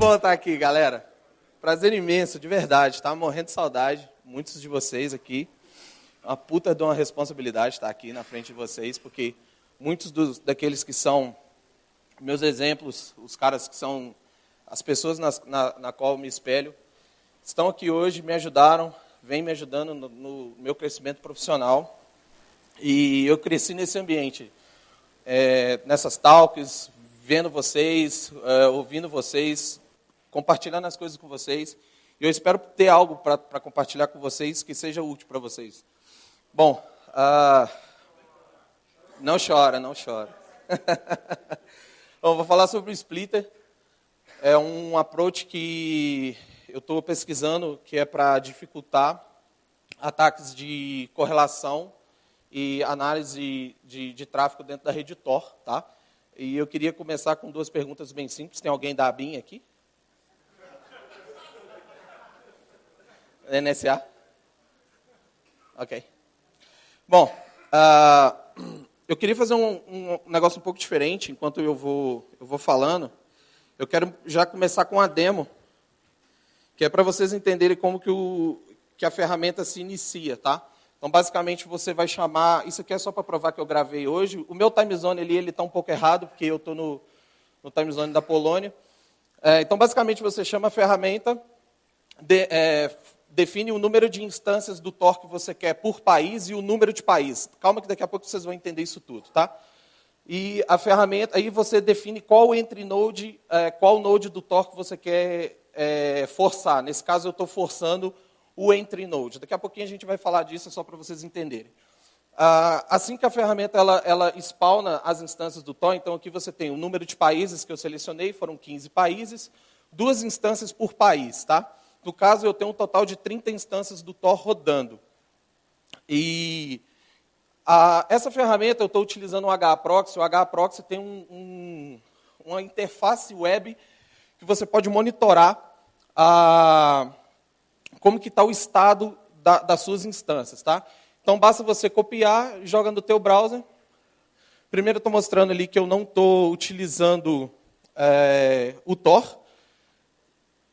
bom estar aqui, galera. Prazer imenso, de verdade. Estava morrendo de saudade, muitos de vocês aqui. Uma puta de uma responsabilidade estar aqui na frente de vocês, porque muitos daqueles que são meus exemplos, os caras que são as pessoas na qual eu me espelho, estão aqui hoje, me ajudaram, vêm me ajudando no meu crescimento profissional. E eu cresci nesse ambiente, nessas talks, vendo vocês, ouvindo vocês, compartilhando as coisas com vocês. E eu espero ter algo para compartilhar com vocês que seja útil para vocês. Bom, não chora, não chora. Bom, vou falar sobre o Splitter. É um approach que eu estou pesquisando, que é para dificultar ataques de correlação e análise de tráfego dentro da rede Tor, tá? E eu queria começar com duas perguntas bem simples. Tem alguém da ABIN aqui? NSA? Ok. Bom, eu queria fazer um negócio um pouco diferente, enquanto eu vou falando. Eu quero já começar com uma demo, que é para vocês entenderem como que a ferramenta se inicia, tá? Então, basicamente, você vai chamar... Isso aqui é só para provar que eu gravei hoje. O meu time zone ele está um pouco errado, porque eu estou no time zone da Polônia. Então, basicamente, você chama a ferramenta, define o número de instâncias do Tor que você quer por país e o número de país. Calma que daqui a pouco vocês vão entender isso tudo, tá? E a ferramenta, aí você define qual entry-node, qual node do Tor que você quer forçar. Nesse caso, eu estou forçando o entry node. Daqui a pouquinho a gente vai falar disso, só para vocês entenderem. Assim que a ferramenta ela spawna as instâncias do Tor, então aqui você tem o número de países que eu selecionei, foram 15 países, 2 instâncias por país, tá? No caso, eu tenho um total de 30 instâncias do Tor rodando. E essa ferramenta, eu estou utilizando o HAProxy. O HAProxy tem uma interface web que você pode monitorar como que está o estado das suas instâncias, tá? Então, basta você copiar, joga no teu browser. Primeiro, eu estou mostrando ali que eu não estou utilizando o Tor.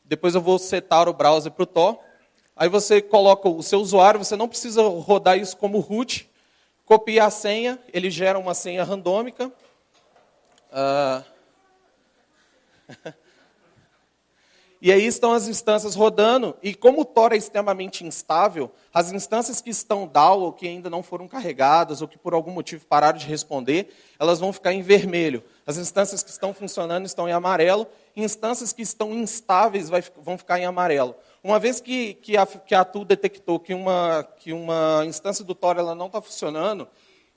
Depois, eu vou setar o browser para o Tor. Aí, você coloca o seu usuário, você não precisa rodar isso como root. Copia a senha, ele gera uma senha randômica. E aí estão as instâncias rodando, e como o Tor é extremamente instável, as instâncias que estão down, ou que ainda não foram carregadas, ou que por algum motivo pararam de responder, elas vão ficar em vermelho. As instâncias que estão funcionando estão em amarelo, e instâncias que estão instáveis vão ficar em amarelo. Uma vez que a tool detectou que uma instância do Tor ela não está funcionando,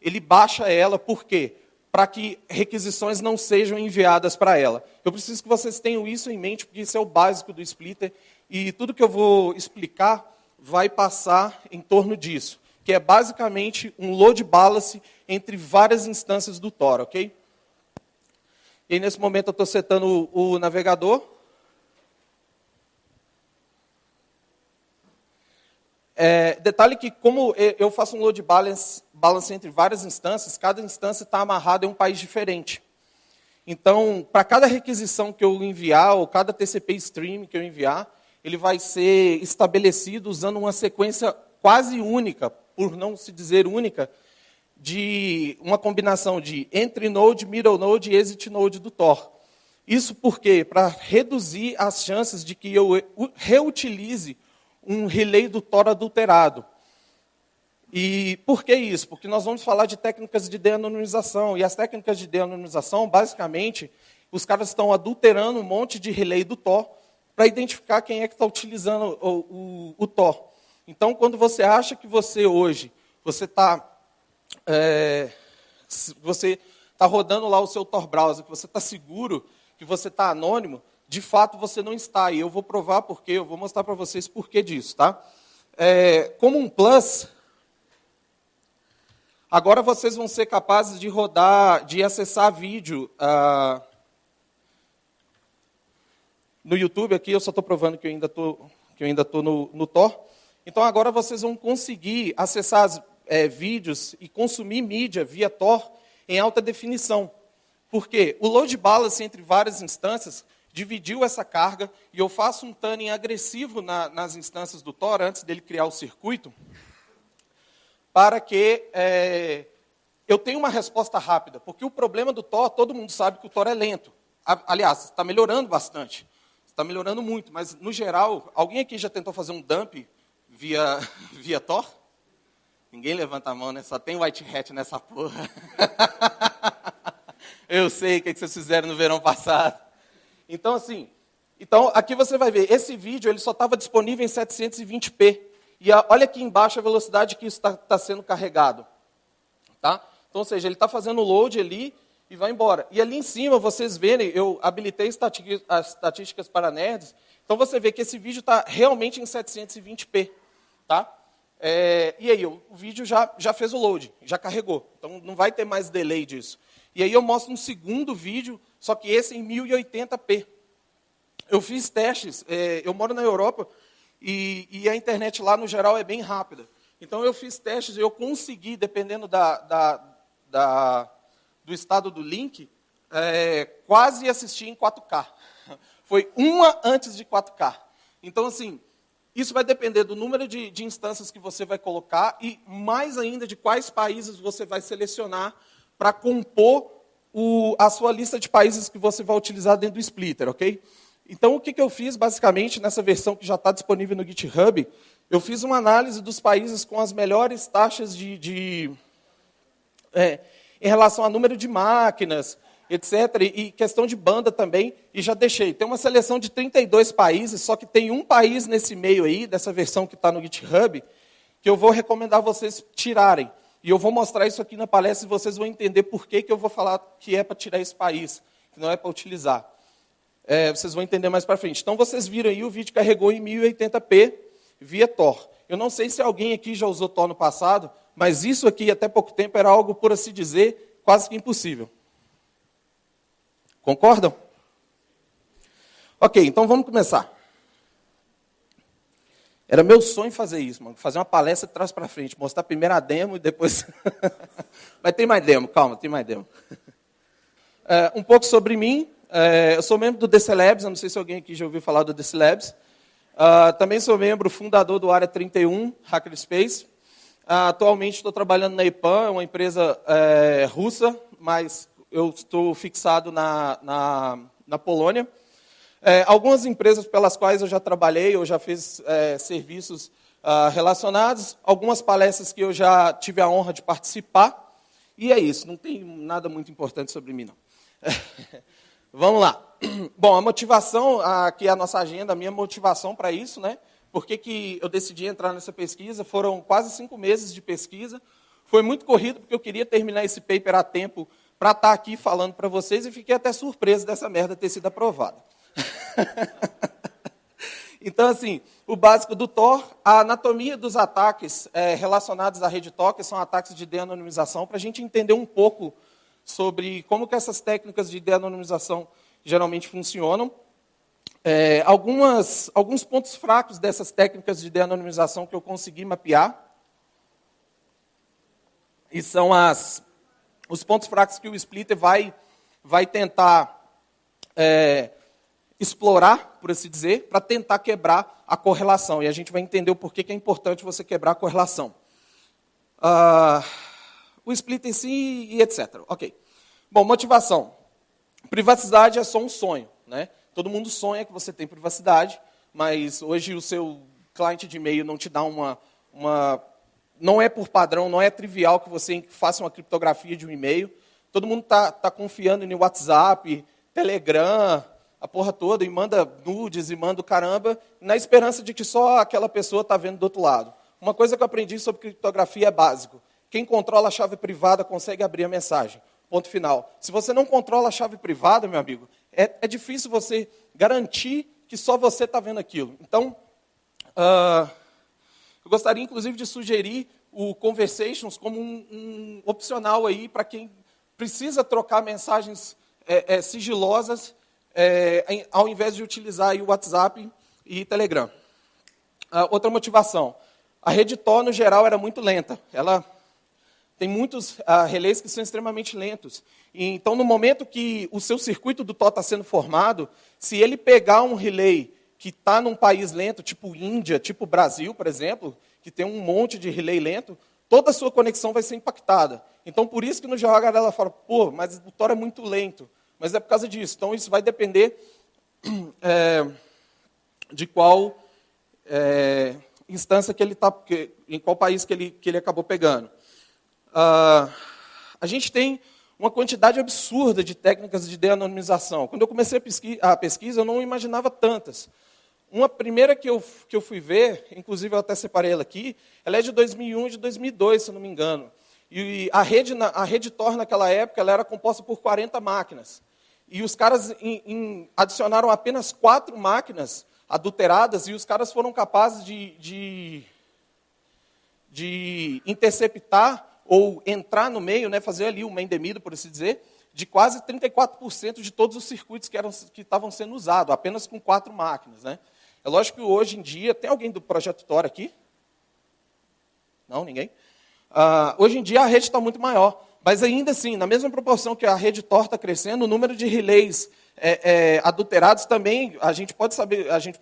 ele baixa ela, por quê? Para que requisições não sejam enviadas para ela. Eu preciso que vocês tenham isso em mente, porque isso é o básico do Splitter, e tudo que eu vou explicar vai passar em torno disso, que é basicamente um load balance entre várias instâncias do Tor, ok? E aí, nesse momento, eu estou setando o navegador. Detalhe que, como eu faço um load balance entre várias instâncias, cada instância está amarrada em um país diferente. Então, para cada requisição que eu enviar, ou cada TCP stream que eu enviar, ele vai ser estabelecido usando uma sequência quase única, por não se dizer única, de uma combinação de entry node, middle node e exit node do Tor. Isso por quê? Para reduzir as chances de que eu reutilize um relay do Tor adulterado. E por que isso? Porque nós vamos falar de técnicas de de-anonimização. E as técnicas de de-anonimização, basicamente, os caras estão adulterando um monte de relay do Tor para identificar quem é que está utilizando o Tor. Então, quando você acha que você hoje, você está rodando lá o seu Tor browser, que você está seguro, que você está anônimo, de fato você não está. E eu vou provar por quê, eu vou mostrar para vocês por que disso, tá? Como um plus, agora vocês vão ser capazes de rodar, de acessar vídeo no YouTube. Aqui eu só estou provando que eu ainda estou no Tor. Então agora vocês vão conseguir acessar vídeos e consumir mídia via Tor em alta definição. Por quê? O load balance entre várias instâncias dividiu essa carga, e eu faço um tuning agressivo nas instâncias do Tor, antes dele criar o circuito, para que eu tenha uma resposta rápida. Porque o problema do Tor, todo mundo sabe que o Tor é lento. Aliás, está melhorando bastante. Está melhorando muito, mas, no geral, alguém aqui já tentou fazer um dump via Tor? Ninguém levanta a mão, né? Só tem white hat nessa porra. Eu sei o que vocês fizeram no verão passado. Então, assim, aqui você vai ver, esse vídeo ele só estava disponível em 720p. E olha aqui embaixo a velocidade que isso está sendo carregado. Tá? Então, ou seja, ele está fazendo o load ali e vai embora. E ali em cima, vocês verem, eu habilitei as estatísticas para nerds. Então, você vê que esse vídeo está realmente em 720p. Tá? E aí, o vídeo já fez o load, já carregou. Então, não vai ter mais delay disso. E aí eu mostro um segundo vídeo, só que esse em 1080p. Eu fiz testes, eu moro na Europa, e a internet lá, no geral, é bem rápida. Então, eu fiz testes e eu consegui, dependendo do estado do link, quase assistir em 4K. Foi uma antes de 4K. Então, assim, isso vai depender do número de instâncias que você vai colocar e, mais ainda, de quais países você vai selecionar para compor a sua lista de países que você vai utilizar dentro do splitter, ok? Então, o que eu fiz, basicamente, nessa versão que já está disponível no GitHub, eu fiz uma análise dos países com as melhores taxas em relação ao número de máquinas, etc., e questão de banda também, e já deixei. Tem uma seleção de 32 países, só que tem um país nesse meio aí, dessa versão que está no GitHub, que eu vou recomendar vocês tirarem. E eu vou mostrar isso aqui na palestra e vocês vão entender por que eu vou falar que é para tirar esse país, que não é para utilizar. Vocês vão entender mais para frente. Então, vocês viram aí, o vídeo carregou em 1080p via Tor. Eu não sei se alguém aqui já usou Tor no passado, mas isso aqui, até pouco tempo, era algo, por assim dizer, quase que impossível. Concordam? Ok, então vamos começar. Era meu sonho fazer isso, mano. Fazer uma palestra de trás para frente. Mostrar primeiro a demo e depois... Mas tem mais demo, calma, tem mais demo. Um pouco sobre mim. Eu sou membro do DC Labs, eu não sei se alguém aqui já ouviu falar do DC Labs. Também sou membro fundador do Área 31, Hackerspace. Atualmente estou trabalhando na EPAM, é uma empresa russa, mas eu estou fixado na Polônia. Algumas empresas pelas quais eu já trabalhei, eu já fiz serviços relacionados, algumas palestras que eu já tive a honra de participar, e é isso, não tem nada muito importante sobre mim, não. Vamos lá. Bom, a motivação, aqui é a nossa agenda, a minha motivação para isso, né? Por que eu decidi entrar nessa pesquisa? Foram quase 5 meses de pesquisa, foi muito corrido, porque eu queria terminar esse paper a tempo para estar aqui falando para vocês, e fiquei até surpreso dessa merda ter sido aprovada. Então, assim, o básico do Tor, a anatomia dos ataques relacionados à rede Tor, que são ataques de de-anonimização, para a gente entender um pouco sobre como que essas técnicas de de-anonimização geralmente funcionam. Alguns pontos fracos dessas técnicas de de-anonimização que eu consegui mapear, e são os pontos fracos que o splitter vai tentar explorar, por assim dizer, para tentar quebrar a correlação. E a gente vai entender o porquê que é importante você quebrar a correlação. O splitter em si e etc. Ok. Bom, motivação. Privacidade é só um sonho, né? Todo mundo sonha que você tem privacidade, mas hoje o seu cliente de e-mail não te dá não é por padrão, não é trivial que você faça uma criptografia de um e-mail. Todo mundo está confiando no WhatsApp, Telegram, a porra toda, e manda nudes e manda o caramba, na esperança de que só aquela pessoa está vendo do outro lado. Uma coisa que eu aprendi sobre criptografia é básico. Quem controla a chave privada consegue abrir a mensagem. Ponto final. Se você não controla a chave privada, meu amigo, é difícil você garantir que só você está vendo aquilo. Então, eu gostaria, inclusive, de sugerir o Conversations como um opcional aí para quem precisa trocar mensagens sigilosas, ao invés de utilizar aí o WhatsApp e Telegram. Outra motivação. A rede Tor, no geral, era muito lenta. Ela tem muitos relés que são extremamente lentos. E, então, no momento que o seu circuito do Tor está sendo formado, se ele pegar um relay que está num país lento, tipo Índia, tipo Brasil, por exemplo, que tem um monte de relay lento, toda a sua conexão vai ser impactada. Então, por isso que no geral a galera fala, pô, mas o Tor é muito lento. Mas é por causa disso. Então, isso vai depender de qual instância que ele está, em qual país que ele acabou pegando. A gente tem uma quantidade absurda de técnicas de de-anonimização. Quando eu comecei a pesquisa, eu não imaginava tantas. Uma primeira que eu fui ver, inclusive eu até separei ela aqui, ela é de 2001 e de 2002, se eu não me engano. E a rede Tor, naquela época, ela era composta por 40 máquinas. E os caras adicionaram apenas 4 máquinas adulteradas, e os caras foram capazes de interceptar ou entrar no meio, né, fazer ali uma endemida, por assim dizer, de quase 34% de todos os circuitos que estavam sendo usados, apenas com 4 máquinas. Né? É lógico que hoje em dia... Tem alguém do Projeto Tor aqui? Não, ninguém? Hoje em dia a rede está muito maior, mas ainda assim, na mesma proporção que a rede Tor está crescendo, o número de relays adulterados também, a gente pode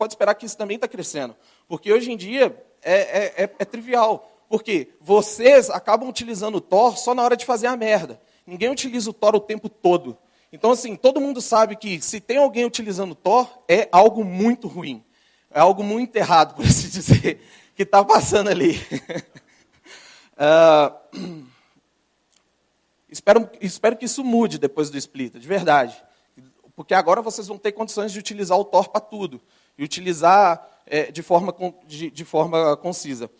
esperar que isso também está crescendo, porque hoje em dia é trivial, porque vocês acabam utilizando o Tor só na hora de fazer a merda. Ninguém utiliza o Tor o tempo todo. Então, assim, todo mundo sabe que se tem alguém utilizando o Tor, é algo muito ruim. É algo muito errado, por assim dizer, que está passando ali. Espero que isso mude depois do Splitter, de verdade. Porque agora vocês vão ter condições de utilizar o Tor para tudo. E utilizar de forma concisa.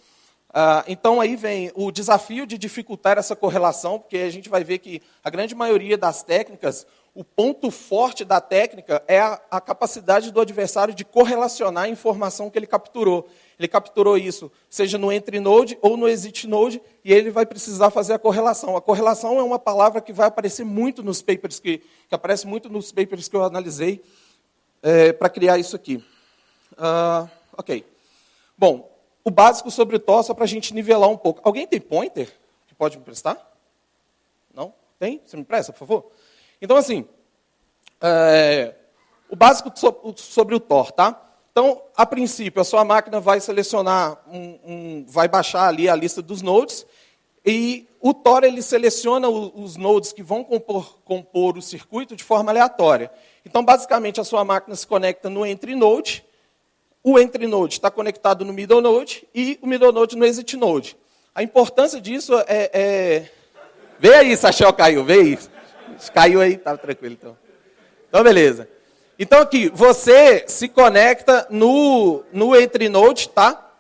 Então, aí vem o desafio de dificultar essa correlação, porque a gente vai ver que a grande maioria das técnicas, o ponto forte da técnica é a capacidade do adversário de correlacionar a informação que ele capturou. Ele capturou isso, seja no entry node ou no exit node, e ele vai precisar fazer a correlação. A correlação é uma palavra que vai aparecer muito nos papers, que aparece muito nos papers que eu analisei para criar isso aqui. Ok. Bom, o básico sobre o Tor, só para a gente nivelar um pouco. Alguém tem pointer que pode me prestar? Não? Tem? Você me presta, por favor? Então, assim, o básico sobre o Tor, tá? Então, a princípio, a sua máquina vai selecionar, vai baixar ali a lista dos nodes, e o Tor ele seleciona os nodes que vão compor o circuito de forma aleatória. Então, basicamente, a sua máquina se conecta no entry node, o entry node está conectado no middle node e o middle node no exit node. A importância disso Vê aí, Sachel caiu, vê aí. Caiu aí, tá tranquilo então. Então, beleza. Então, aqui, você se conecta no entry node, tá?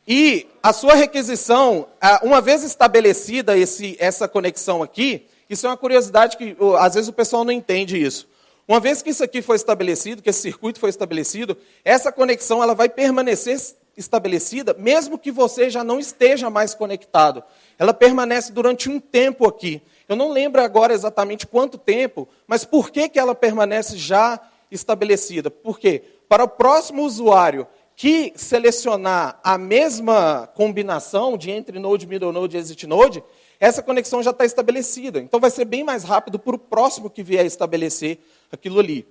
E a sua requisição, uma vez estabelecida essa conexão aqui, isso é uma curiosidade que às vezes o pessoal não entende isso. Uma vez que isso aqui foi estabelecido, que esse circuito foi estabelecido, essa conexão ela vai permanecer estabelecida, mesmo que você já não esteja mais conectado. Ela permanece durante um tempo aqui. Eu não lembro agora exatamente quanto tempo, mas por que ela permanece já estabelecida? Por quê? Para o próximo usuário que selecionar a mesma combinação de entry node, middle node e exit node, essa conexão já está estabelecida. Então, vai ser bem mais rápido para o próximo que vier estabelecer aquilo ali.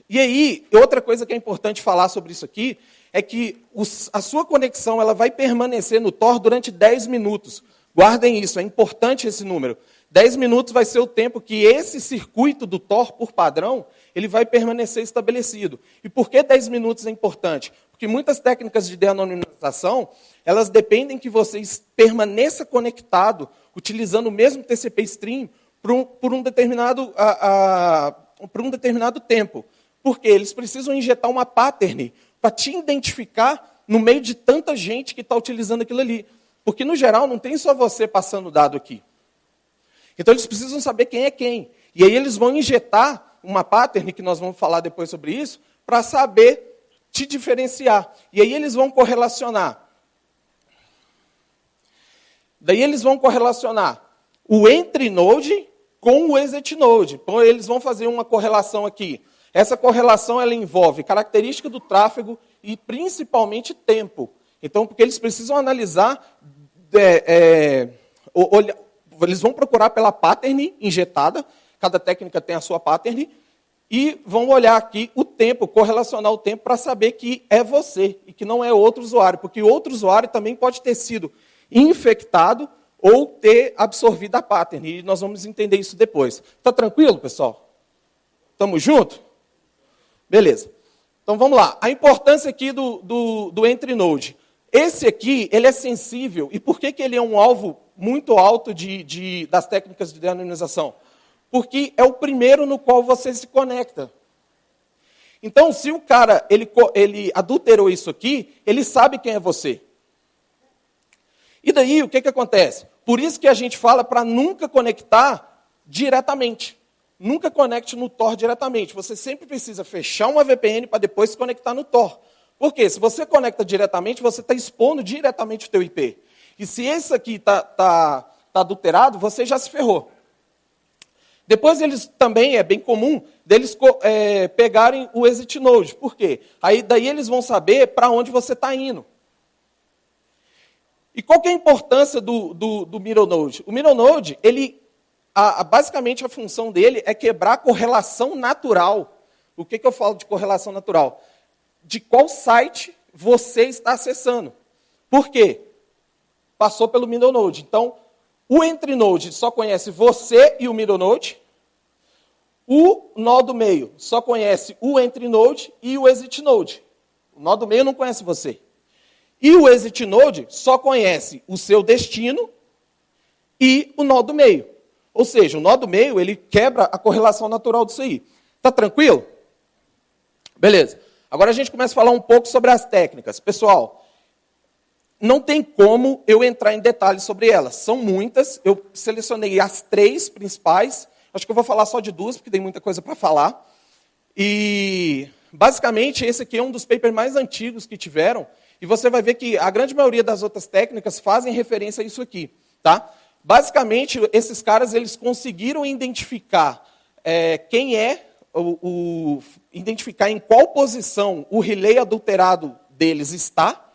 E aí, outra coisa que é importante falar sobre isso aqui, é que a sua conexão ela vai permanecer no Tor durante 10 minutos. Guardem isso, é importante esse número. 10 minutos vai ser o tempo que esse circuito do Tor, por padrão, ele vai permanecer estabelecido. E por que 10 minutos é importante? Porque muitas técnicas de de-anonimização, elas dependem que você permaneça conectado, utilizando o mesmo TCP stream, por um determinado tempo. Porque eles precisam injetar uma pattern para te identificar no meio de tanta gente que está utilizando aquilo ali. Porque, no geral, não tem só você passando o dado aqui. Então, eles precisam saber quem é quem. E aí, eles vão injetar uma pattern, que nós vamos falar depois sobre isso, para saber te diferenciar. E aí, eles vão correlacionar. Daí, eles vão correlacionar o entry node com o exit node. Então, eles vão fazer uma correlação aqui. Essa correlação ela envolve característica do tráfego e, principalmente, tempo. Então, porque eles precisam analisar eles vão procurar pela pattern injetada, cada técnica tem a sua pattern, e vão olhar aqui o tempo, correlacionar o tempo para saber que é você e que não é outro usuário, porque outro usuário também pode ter sido infectado ou ter absorvido a pattern, e nós vamos entender isso depois. Está tranquilo, pessoal? Estamos juntos? Beleza. Então vamos lá. A importância aqui do Entry Node. Esse aqui, ele é sensível, e por que ele é um alvo muito alto das técnicas de anonimização? Porque é o primeiro no qual você se conecta. Então, se o cara ele adulterou isso aqui, ele sabe quem é você. E daí, o que acontece? Por isso que a gente fala para nunca conectar diretamente. Nunca conecte no Tor diretamente. Você sempre precisa fechar uma VPN para depois se conectar no Tor. Por quê? Se você conecta diretamente, você está expondo diretamente o teu IP. E se esse aqui está adulterado, você já se ferrou. Depois eles também, é bem comum, deles pegarem o exit node. Por quê? Daí eles vão saber para onde você está indo. E qual que é a importância do middle node? O middle node, basicamente a função dele é quebrar a correlação natural. O que eu falo de correlação natural? De qual site você está acessando. Por quê? Passou pelo middle node. Então, o entry node só conhece você e o middle node. O nó do meio só conhece o entry node e o exit node. O nó do meio não conhece você. E o exit node só conhece o seu destino e o nó do meio. Ou seja, o nó do meio, ele quebra a correlação natural disso aí. Tá tranquilo? Beleza. Agora a gente começa a falar um pouco sobre as técnicas. Pessoal, não tem como eu entrar em detalhes sobre elas. São muitas. Eu selecionei as 3 principais. Acho que eu vou falar só de 2, porque tem muita coisa para falar. E, basicamente, esse aqui é um dos papers mais antigos que tiveram. E você vai ver que a grande maioria das outras técnicas fazem referência a isso aqui. Tá? Basicamente, esses caras eles conseguiram identificar quem é, identificar em qual posição o relay adulterado deles está.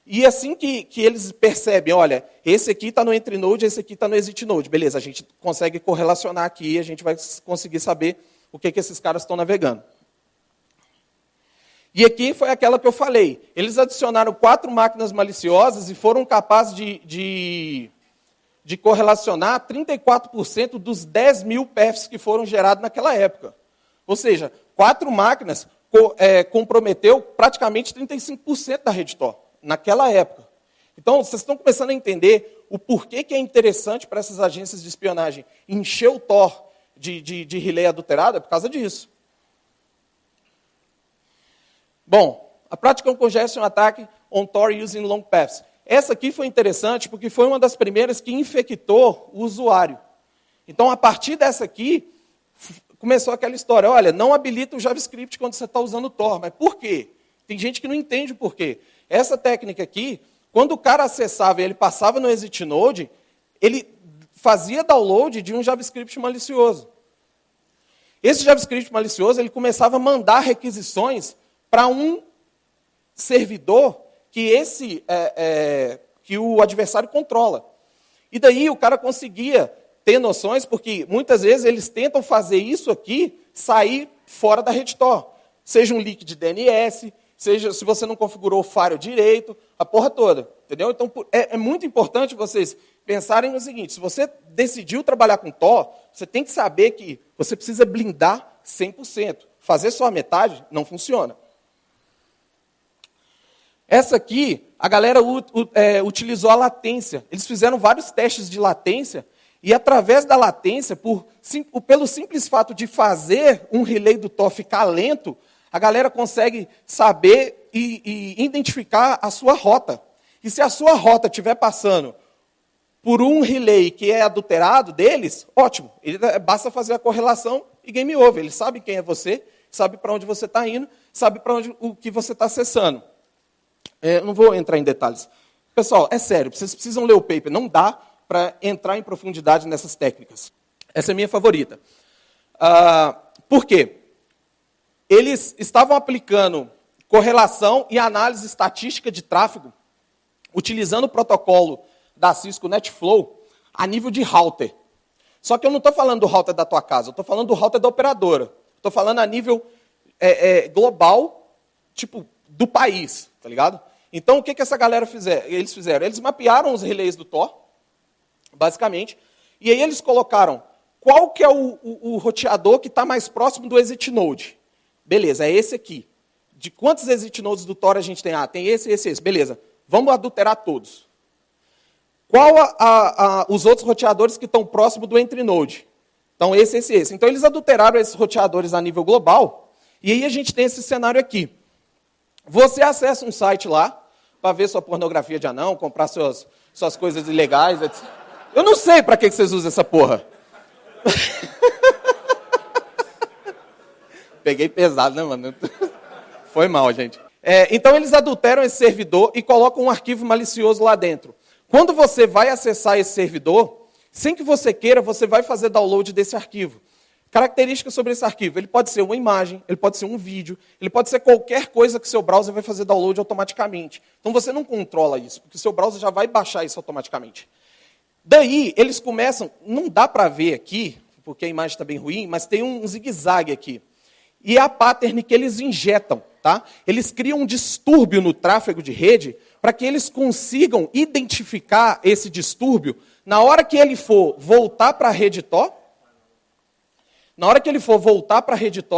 E assim que eles percebem, olha, esse aqui está no entry node, esse aqui está no exit node. Beleza, a gente consegue correlacionar aqui e a gente vai conseguir saber o que esses caras estão navegando. E aqui foi aquela que eu falei. Eles adicionaram 4 máquinas maliciosas e foram capazes de correlacionar 34% dos 10 mil paths que foram gerados naquela época. Ou seja, 4 máquinas comprometeu praticamente 35% da rede Tor, naquela época. Então, vocês estão começando a entender o porquê que é interessante para essas agências de espionagem encher o Tor de relay adulterado, é por causa disso. Bom, a Practical Congestion Attack on Tor using long paths. Essa aqui foi interessante porque foi uma das primeiras que infectou o usuário. Então, a partir dessa aqui, começou aquela história, olha, não habilita o JavaScript quando você está usando o Tor. Mas por quê? Tem gente que não entende o porquê. Essa técnica aqui, quando o cara acessava e ele passava no exit node, ele fazia download de um JavaScript malicioso. Esse JavaScript malicioso, ele começava a mandar requisições para um servidor que o adversário controla. E daí o cara conseguia ter noções, porque muitas vezes eles tentam fazer isso aqui sair fora da rede Tor. Seja um leak de DNS, seja se você não configurou o firewall direito, a porra toda. Entendeu? Então é muito importante vocês pensarem no seguinte, se você decidiu trabalhar com Tor, você tem que saber que você precisa blindar 100%. Fazer só a metade não funciona. Essa aqui, a galera utilizou a latência. Eles fizeram vários testes de latência e, através da latência, pelo simples fato de fazer um relay do Tor ficar lento, a galera consegue saber e identificar a sua rota. E se a sua rota estiver passando por um relay que é adulterado deles, ótimo. Basta fazer a correlação e game over. Eles sabem quem é você, sabe para onde você está indo, sabe para onde o que você está acessando. Não vou entrar em detalhes. Pessoal, é sério, vocês precisam ler o paper. Não dá para entrar em profundidade nessas técnicas. Essa é a minha favorita. Por quê? Eles estavam aplicando correlação e análise estatística de tráfego, utilizando o protocolo da Cisco NetFlow a nível de router. Só que eu não estou falando do router da tua casa, eu estou falando do router da operadora. Estou falando a nível global, tipo, do país, tá ligado? Então, o que essa galera eles fizeram? Eles mapearam os relés do Tor, basicamente, e aí eles colocaram qual que é o roteador que está mais próximo do exit node. Beleza, é esse aqui. De quantos exit nodes do Tor a gente tem? Ah, tem esse. Beleza, vamos adulterar todos. Qual os outros roteadores que estão próximos do entry node? Então, esse. Então, eles adulteraram esses roteadores a nível global, e aí a gente tem esse cenário aqui. Você acessa um site lá, para ver sua pornografia de anão, comprar suas coisas ilegais, etc. Eu não sei para que vocês usam essa porra. Peguei pesado, né, mano? Foi mal, gente. Então, eles adulteram esse servidor e colocam um arquivo malicioso lá dentro. Quando você vai acessar esse servidor, sem que você queira, você vai fazer download desse arquivo. Características sobre esse arquivo. Ele pode ser uma imagem, ele pode ser um vídeo, ele pode ser qualquer coisa que seu browser vai fazer download automaticamente. Então, você não controla isso, porque o seu browser já vai baixar isso automaticamente. Daí, eles começam, não dá para ver aqui, porque a imagem está bem ruim, mas tem um zigue-zague aqui. E é a pattern que eles injetam. Tá? Eles criam um distúrbio no tráfego de rede para que eles consigam identificar esse distúrbio na hora que ele for voltar para a rede Tor,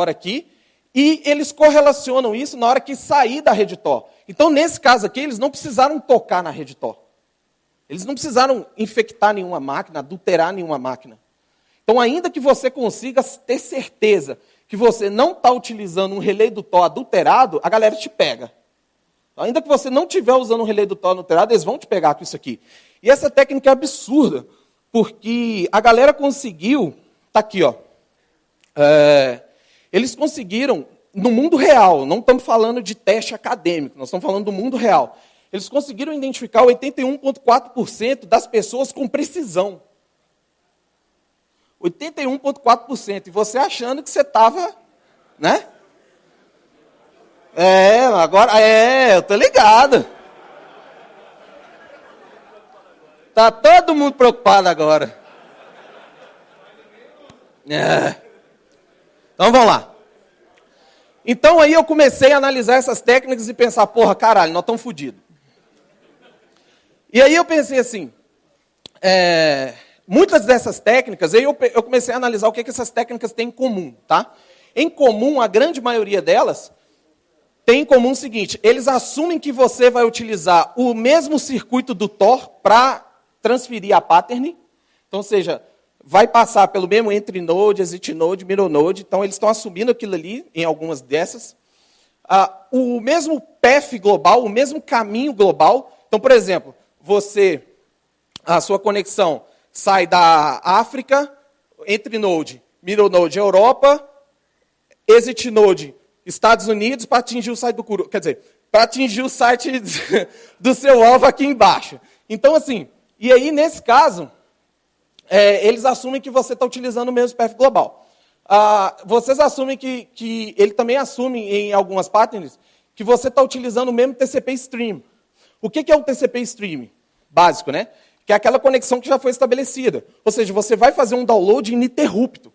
aqui, e eles correlacionam isso na hora que sair da rede Tor. Então, nesse caso aqui, eles não precisaram tocar na rede Tor. Eles não precisaram infectar nenhuma máquina, adulterar nenhuma máquina. Então, ainda que você consiga ter certeza que você não está utilizando um relé do Tor adulterado, a galera te pega. Ainda que você não estiver usando um relé do Tor adulterado, eles vão te pegar com isso aqui. E essa técnica é absurda, porque a galera conseguiu, está aqui, ó, eles conseguiram, no mundo real, não estamos falando de teste acadêmico, nós estamos falando do mundo real, eles conseguiram identificar 81,4% das pessoas com precisão. 81,4%. E você achando que você estava, né? Agora, eu tô ligado. Tá todo mundo preocupado agora. Então, vamos lá. Então, aí eu comecei a analisar essas técnicas e pensar, porra, caralho, nós estamos fodidos. E aí eu pensei assim, muitas dessas técnicas, aí eu comecei a analisar o que essas técnicas têm em comum, tá? Em comum, a grande maioria delas tem em comum o seguinte, eles assumem que você vai utilizar o mesmo circuito do Tor para transferir a pattern, então, ou seja, vai passar pelo mesmo entry node, exit node, middle node, então eles estão assumindo aquilo ali em algumas dessas. O mesmo path global, o mesmo caminho global, então, por exemplo, a sua conexão sai da África, entry node, middle node, Europa, exit node, Estados Unidos, para atingir o site do Curu. Quer dizer, para atingir o site do seu alvo aqui embaixo. Então, assim, e aí, nesse caso, eles assumem que você está utilizando o mesmo path global. Vocês assumem que ele também assume, em algumas patterns, que você está utilizando o mesmo TCP stream. O que é o TCP stream? Básico, né? Que é aquela conexão que já foi estabelecida. Ou seja, você vai fazer um download ininterrupto.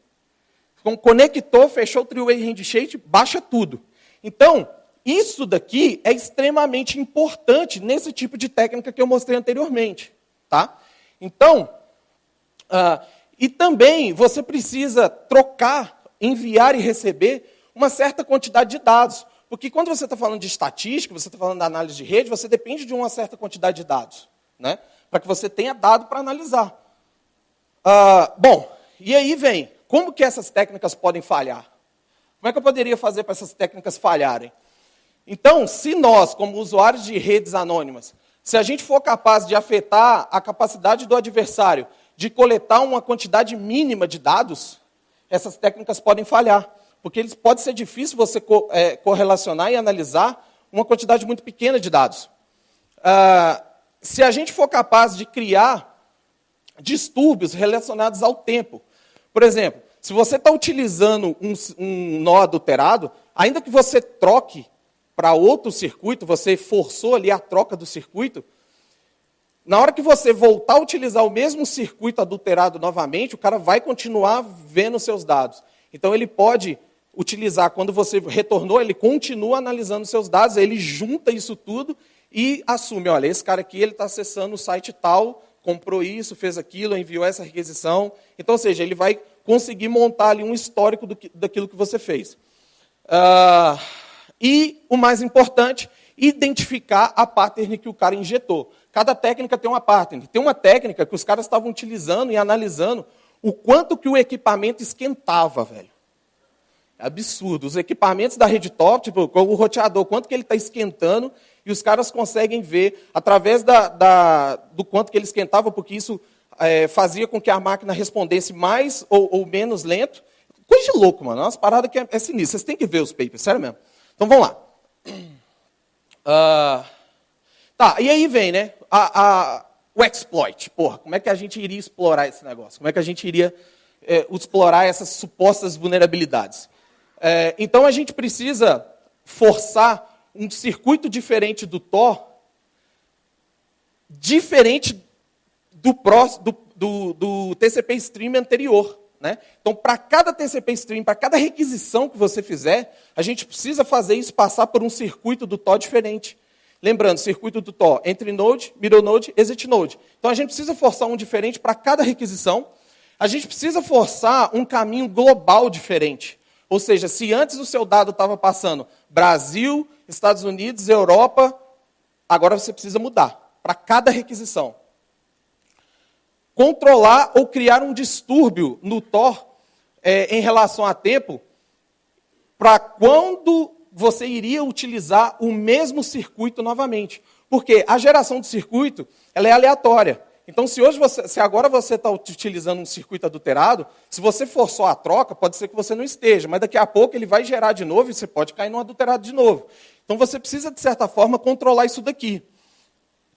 Conectou, fechou o three-way handshake, baixa tudo. Então, isso daqui é extremamente importante nesse tipo de técnica que eu mostrei anteriormente. Tá? Então, e também você precisa trocar, enviar e receber uma certa quantidade de dados. Porque quando você está falando de estatística, você está falando da análise de rede, você depende de uma certa quantidade de dados, né? Para que você tenha dado para analisar. Bom, e aí vem, como que essas técnicas podem falhar? Como é que eu poderia fazer para essas técnicas falharem? Então, se nós, como usuários de redes anônimas, se a gente for capaz de afetar a capacidade do adversário de coletar uma quantidade mínima de dados, essas técnicas podem falhar. Porque pode ser difícil você correlacionar e analisar uma quantidade muito pequena de dados. Se a gente for capaz de criar distúrbios relacionados ao tempo, por exemplo, se você está utilizando um nó adulterado, ainda que você troque para outro circuito, você forçou ali a troca do circuito, Na hora que você voltar a utilizar o mesmo circuito adulterado novamente, o cara vai continuar vendo os seus dados. Então, ele pode utilizar, quando você retornou, ele continua analisando os seus dados, ele junta isso tudo e assume, olha, esse cara aqui ele está acessando o site tal, comprou isso, fez aquilo, enviou essa requisição. Então, ou seja, ele vai conseguir montar ali um histórico daquilo que você fez. E, o mais importante, identificar a pattern que o cara injetou. Cada técnica tem uma pattern. Tem uma técnica que os caras estavam utilizando e analisando o quanto que o equipamento esquentava, velho. É absurdo. Os equipamentos da RedTop, tipo, o roteador, quanto que ele está esquentando, e os caras conseguem ver, através do quanto que ele esquentava, porque isso fazia com que a máquina respondesse mais ou menos lento. Coisa de louco, mano. É umas paradas que é sinistro. Vocês têm que ver os papers, sério mesmo. Então, vamos lá. Tá, e aí vem, né, o exploit. Porra, como é que a gente iria explorar esse negócio? Como é que a gente iria explorar essas supostas vulnerabilidades? Então, a gente precisa forçar um circuito diferente do Tor, diferente do TCP Stream anterior. Né? Então, para cada TCP Stream, para cada requisição que você fizer, a gente precisa fazer isso passar por um circuito do Tor diferente. Lembrando, circuito do Tor, entry node, middle node, exit node. Então, a gente precisa forçar um diferente para cada requisição. A gente precisa forçar um caminho global diferente. Ou seja, se antes o seu dado estava passando Brasil, Estados Unidos, Europa, agora você precisa mudar para cada requisição. Controlar ou criar um distúrbio no Tor em relação a tempo, para quando você iria utilizar o mesmo circuito novamente. Porque a geração de circuito ela é aleatória. Então, se agora você está utilizando um circuito adulterado, se você for só a troca, pode ser que você não esteja, mas daqui a pouco ele vai gerar de novo e você pode cair num adulterado de novo. Então, você precisa, de certa forma, controlar isso daqui.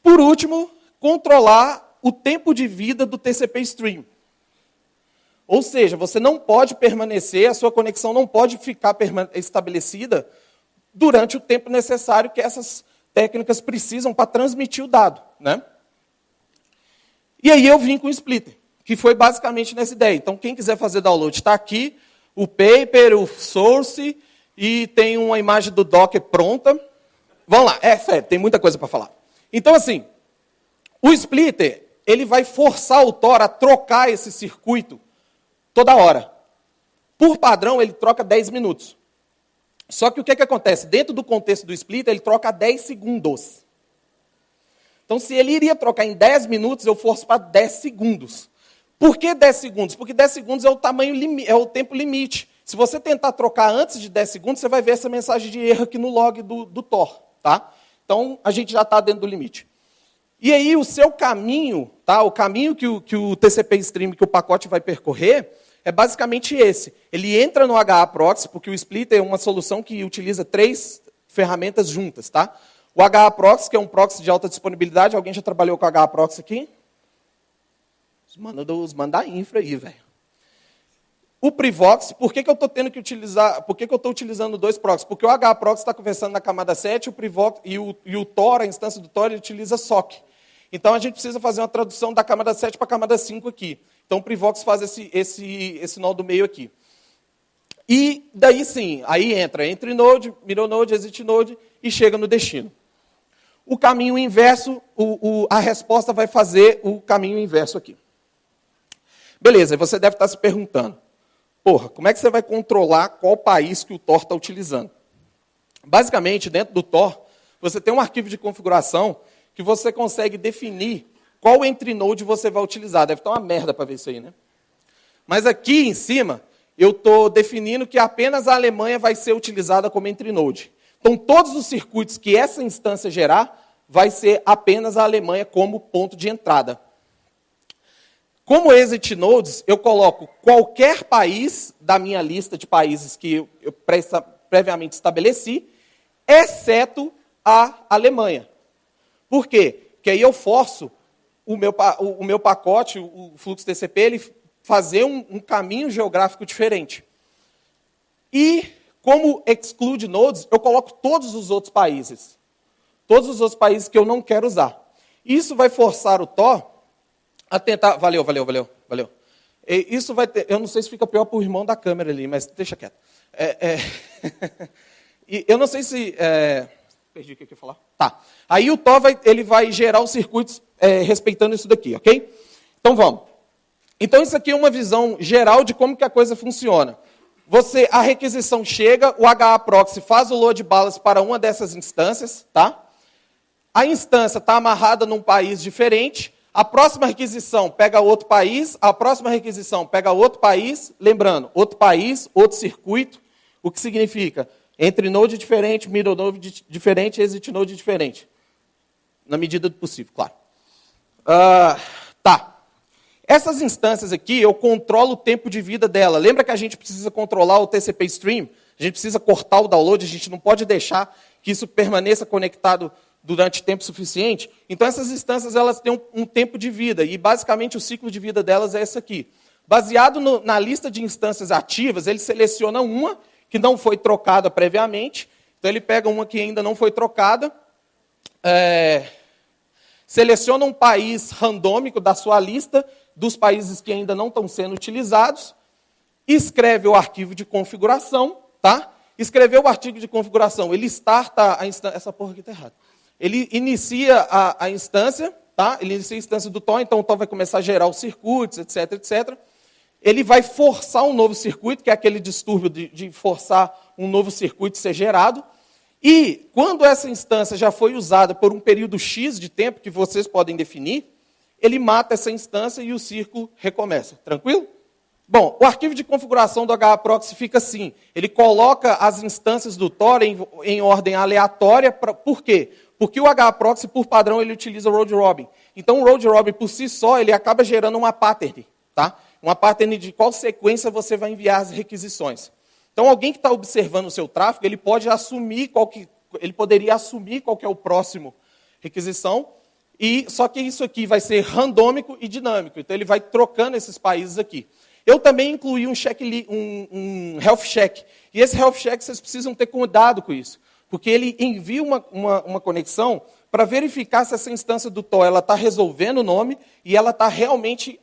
Por último, controlar o tempo de vida do TCP Stream. Ou seja, você não pode permanecer, a sua conexão não pode ficar estabelecida durante o tempo necessário que essas técnicas precisam para transmitir o dado. Né? E aí eu vim com o splitter, que foi basicamente nessa ideia. Então, quem quiser fazer download, está aqui o paper, o source, e tem uma imagem do Docker pronta. Vamos lá, sério, tem muita coisa para falar. Então, assim, o splitter, ele vai forçar o Tor a trocar esse circuito toda hora. Por padrão, ele troca 10 minutos. Só que o que acontece? Dentro do contexto do splitter, ele troca a 10 segundos. Então, se ele iria trocar em 10 minutos, eu forço para 10 segundos. Por que 10 segundos? Porque 10 segundos é o tempo limite. Se você tentar trocar antes de 10 segundos, você vai ver essa mensagem de erro aqui no log do Tor. Tá? Então, a gente já está dentro do limite. E aí, o seu caminho, tá? O caminho que o TCP Stream, que o pacote vai percorrer, é basicamente esse. Ele entra no HAProxy, porque o splitter é uma solução que utiliza 3 ferramentas juntas. Tá? O HAProxy, que é um proxy de alta disponibilidade. Alguém já trabalhou com HAProxy aqui? Os manda infra aí, velho. O Privox, por que eu estou tendo que utilizar? Por que eu estou utilizando 2 proxies? Porque o HAProxy está conversando na camada 7, o Privox e o Tor, a instância do Tor, ele utiliza SOC. Então, a gente precisa fazer uma tradução da camada 7 para a camada 5 aqui. Então, o Privox faz esse nó do meio aqui. E daí sim, aí entra entre node, middle node, exit node e chega no destino. O caminho inverso, a resposta vai fazer o caminho inverso aqui. Beleza, você deve estar se perguntando, porra, como é que você vai controlar qual país que o Tor está utilizando? Basicamente, dentro do Tor, você tem um arquivo de configuração que você consegue definir qual entry node você vai utilizar. Deve estar uma merda para ver isso aí, né? Mas aqui em cima, eu estou definindo que apenas a Alemanha vai ser utilizada como entry node. Então, todos os circuitos que essa instância gerar, vai ser apenas a Alemanha como ponto de entrada. Como exit nodes, eu coloco qualquer país da minha lista de países que eu previamente estabeleci, exceto a Alemanha. Por quê? Porque aí eu forço o meu pacote, o fluxo TCP, ele fazer um caminho geográfico diferente. E, como exclude nodes, eu coloco todos os outros países. Todos os outros países que eu não quero usar. Isso vai forçar o Tor a tentar... Valeu. Isso vai ter... Eu não sei se fica pior para o irmão da câmera ali, mas deixa quieto. E eu não sei se... Perdi o que eu ia falar. Tá. Aí o Tor ele vai gerar os circuitos respeitando isso daqui, ok? Então vamos. Então isso aqui é uma visão geral de como que a coisa funciona. A requisição chega, o HA Proxy faz o load balance para uma dessas instâncias, tá? A instância está amarrada num país diferente. A próxima requisição pega outro país, a próxima requisição pega outro país. Lembrando, outro país, outro circuito, o que significa entre node diferente, middle node diferente, exit node diferente. Na medida do possível, claro. Tá. Essas instâncias aqui, eu controlo o tempo de vida dela. Lembra que a gente precisa controlar o TCP Stream? A gente precisa cortar o download, a gente não pode deixar que isso permaneça conectado durante tempo suficiente. Então, essas instâncias elas têm um tempo de vida, e basicamente o ciclo de vida delas é esse aqui. Baseado na lista de instâncias ativas, ele seleciona uma que não foi trocada previamente. Então, ele pega uma que ainda não foi trocada, seleciona um país randômico da sua lista, dos países que ainda não estão sendo utilizados, escreve o arquivo de configuração, tá? Escreveu o arquivo de configuração, ele starta a instância... Essa porra aqui está errada. Ele inicia a instância, tá? Ele inicia a instância do Tor, então o Tor vai começar a gerar os circuitos, etc. Ele vai forçar um novo circuito, que é aquele distúrbio de forçar um novo circuito ser gerado. E quando essa instância já foi usada por um período X de tempo, que vocês podem definir, ele mata essa instância e o ciclo recomeça. Tranquilo? Bom, o arquivo de configuração do HA Proxy fica assim. Ele coloca as instâncias do Tor em ordem aleatória. Por quê? Porque o HA Proxy, por padrão, ele utiliza o Round Robin. Então, o Round Robin, por si só, ele acaba gerando uma pattern. Tá? Uma pattern de qual sequência você vai enviar as requisições. Então, alguém que está observando o seu tráfego, ele pode assumir ele poderia assumir qual que é o próximo requisição, só que isso aqui vai ser randômico e dinâmico. Então, ele vai trocando esses países aqui. Eu também incluí um health check. E esse health check, vocês precisam ter cuidado com isso. Porque ele envia uma conexão para verificar se essa instância do Tor está resolvendo o nome e ela está realmente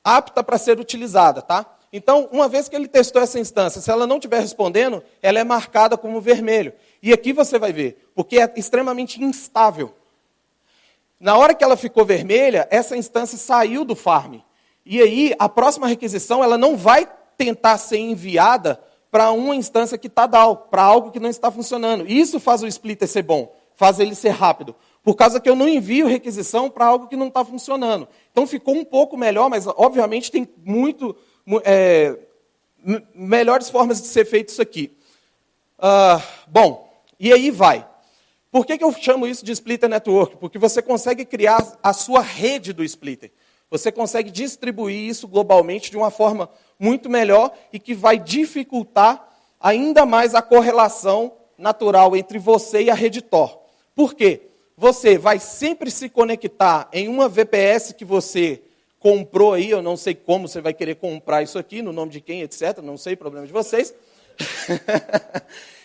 apta para ser utilizada. Tá? Então, uma vez que ele testou essa instância, se ela não estiver respondendo, ela é marcada como vermelho. E aqui você vai ver, porque é extremamente instável. Na hora que ela ficou vermelha, essa instância saiu do farm. E aí, a próxima requisição ela não vai tentar ser enviada para uma instância que está down, para algo que não está funcionando. E isso faz o splitter ser bom, faz ele ser rápido. Por causa que eu não envio requisição para algo que não está funcionando. Então, ficou um pouco melhor, mas, obviamente, tem melhores formas de ser feito isso aqui. Bom, e aí vai. Por que eu chamo isso de splitter network? Porque você consegue criar a sua rede do splitter. Você consegue distribuir isso globalmente de uma forma muito melhor e que vai dificultar ainda mais a correlação natural entre você e a rede Tor. Por quê? Você vai sempre se conectar em uma VPS que você comprou aí, eu não sei como você vai querer comprar isso aqui, no nome de quem, etc. Não sei, problema de vocês.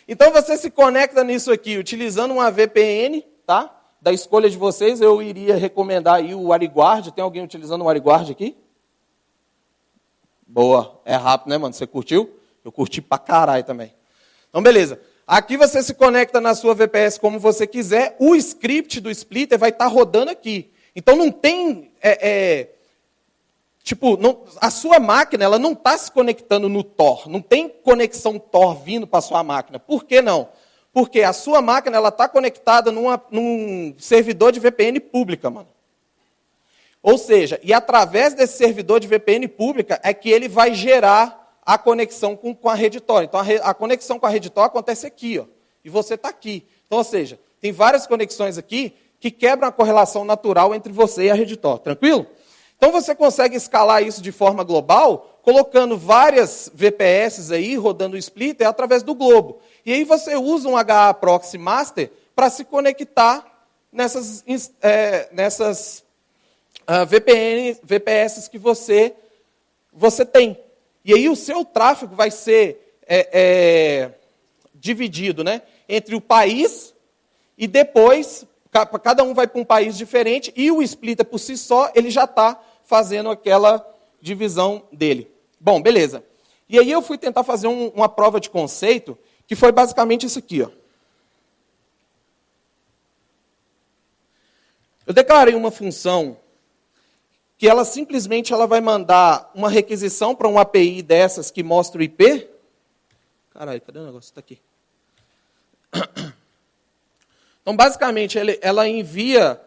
Então você se conecta nisso aqui utilizando uma VPN, tá? Da escolha de vocês, eu iria recomendar aí o WariguArd. Tem alguém utilizando o WariguArd aqui? Boa, é rápido, né, mano? Você curtiu? Eu curti pra caralho também. Então, beleza. Aqui você se conecta na sua VPS como você quiser. O script do splitter vai estar rodando aqui. Então, não tem... a sua máquina ela não está se conectando no Tor. Não tem conexão Tor vindo para a sua máquina. Por que não? Porque a sua máquina está conectada num servidor de VPN pública, mano. Ou seja, e através desse servidor de VPN pública é que ele vai gerar a conexão com a rede Tor. Então, a conexão com a rede Tor acontece aqui, ó, e você está aqui. Então, ou seja, tem várias conexões aqui que quebram a correlação natural entre você e a rede Tor. Tranquilo? Então, você consegue escalar isso de forma global, colocando várias VPS aí, rodando o splitter, através do globo. E aí você usa um HA Proxy Master para se conectar nessas VPS que você tem. E aí o seu tráfego vai ser dividido, né, entre o país e depois Cada um vai para um país diferente e o splitter por si só, ele já está fazendo aquela divisão dele. Bom, beleza. E aí eu fui tentar fazer uma prova de conceito, que foi basicamente isso aqui, ó. Eu declarei uma função que ela simplesmente vai mandar uma requisição para uma API dessas que mostra o IP. Caralho, cadê o negócio? Está aqui. Então, basicamente, ela envia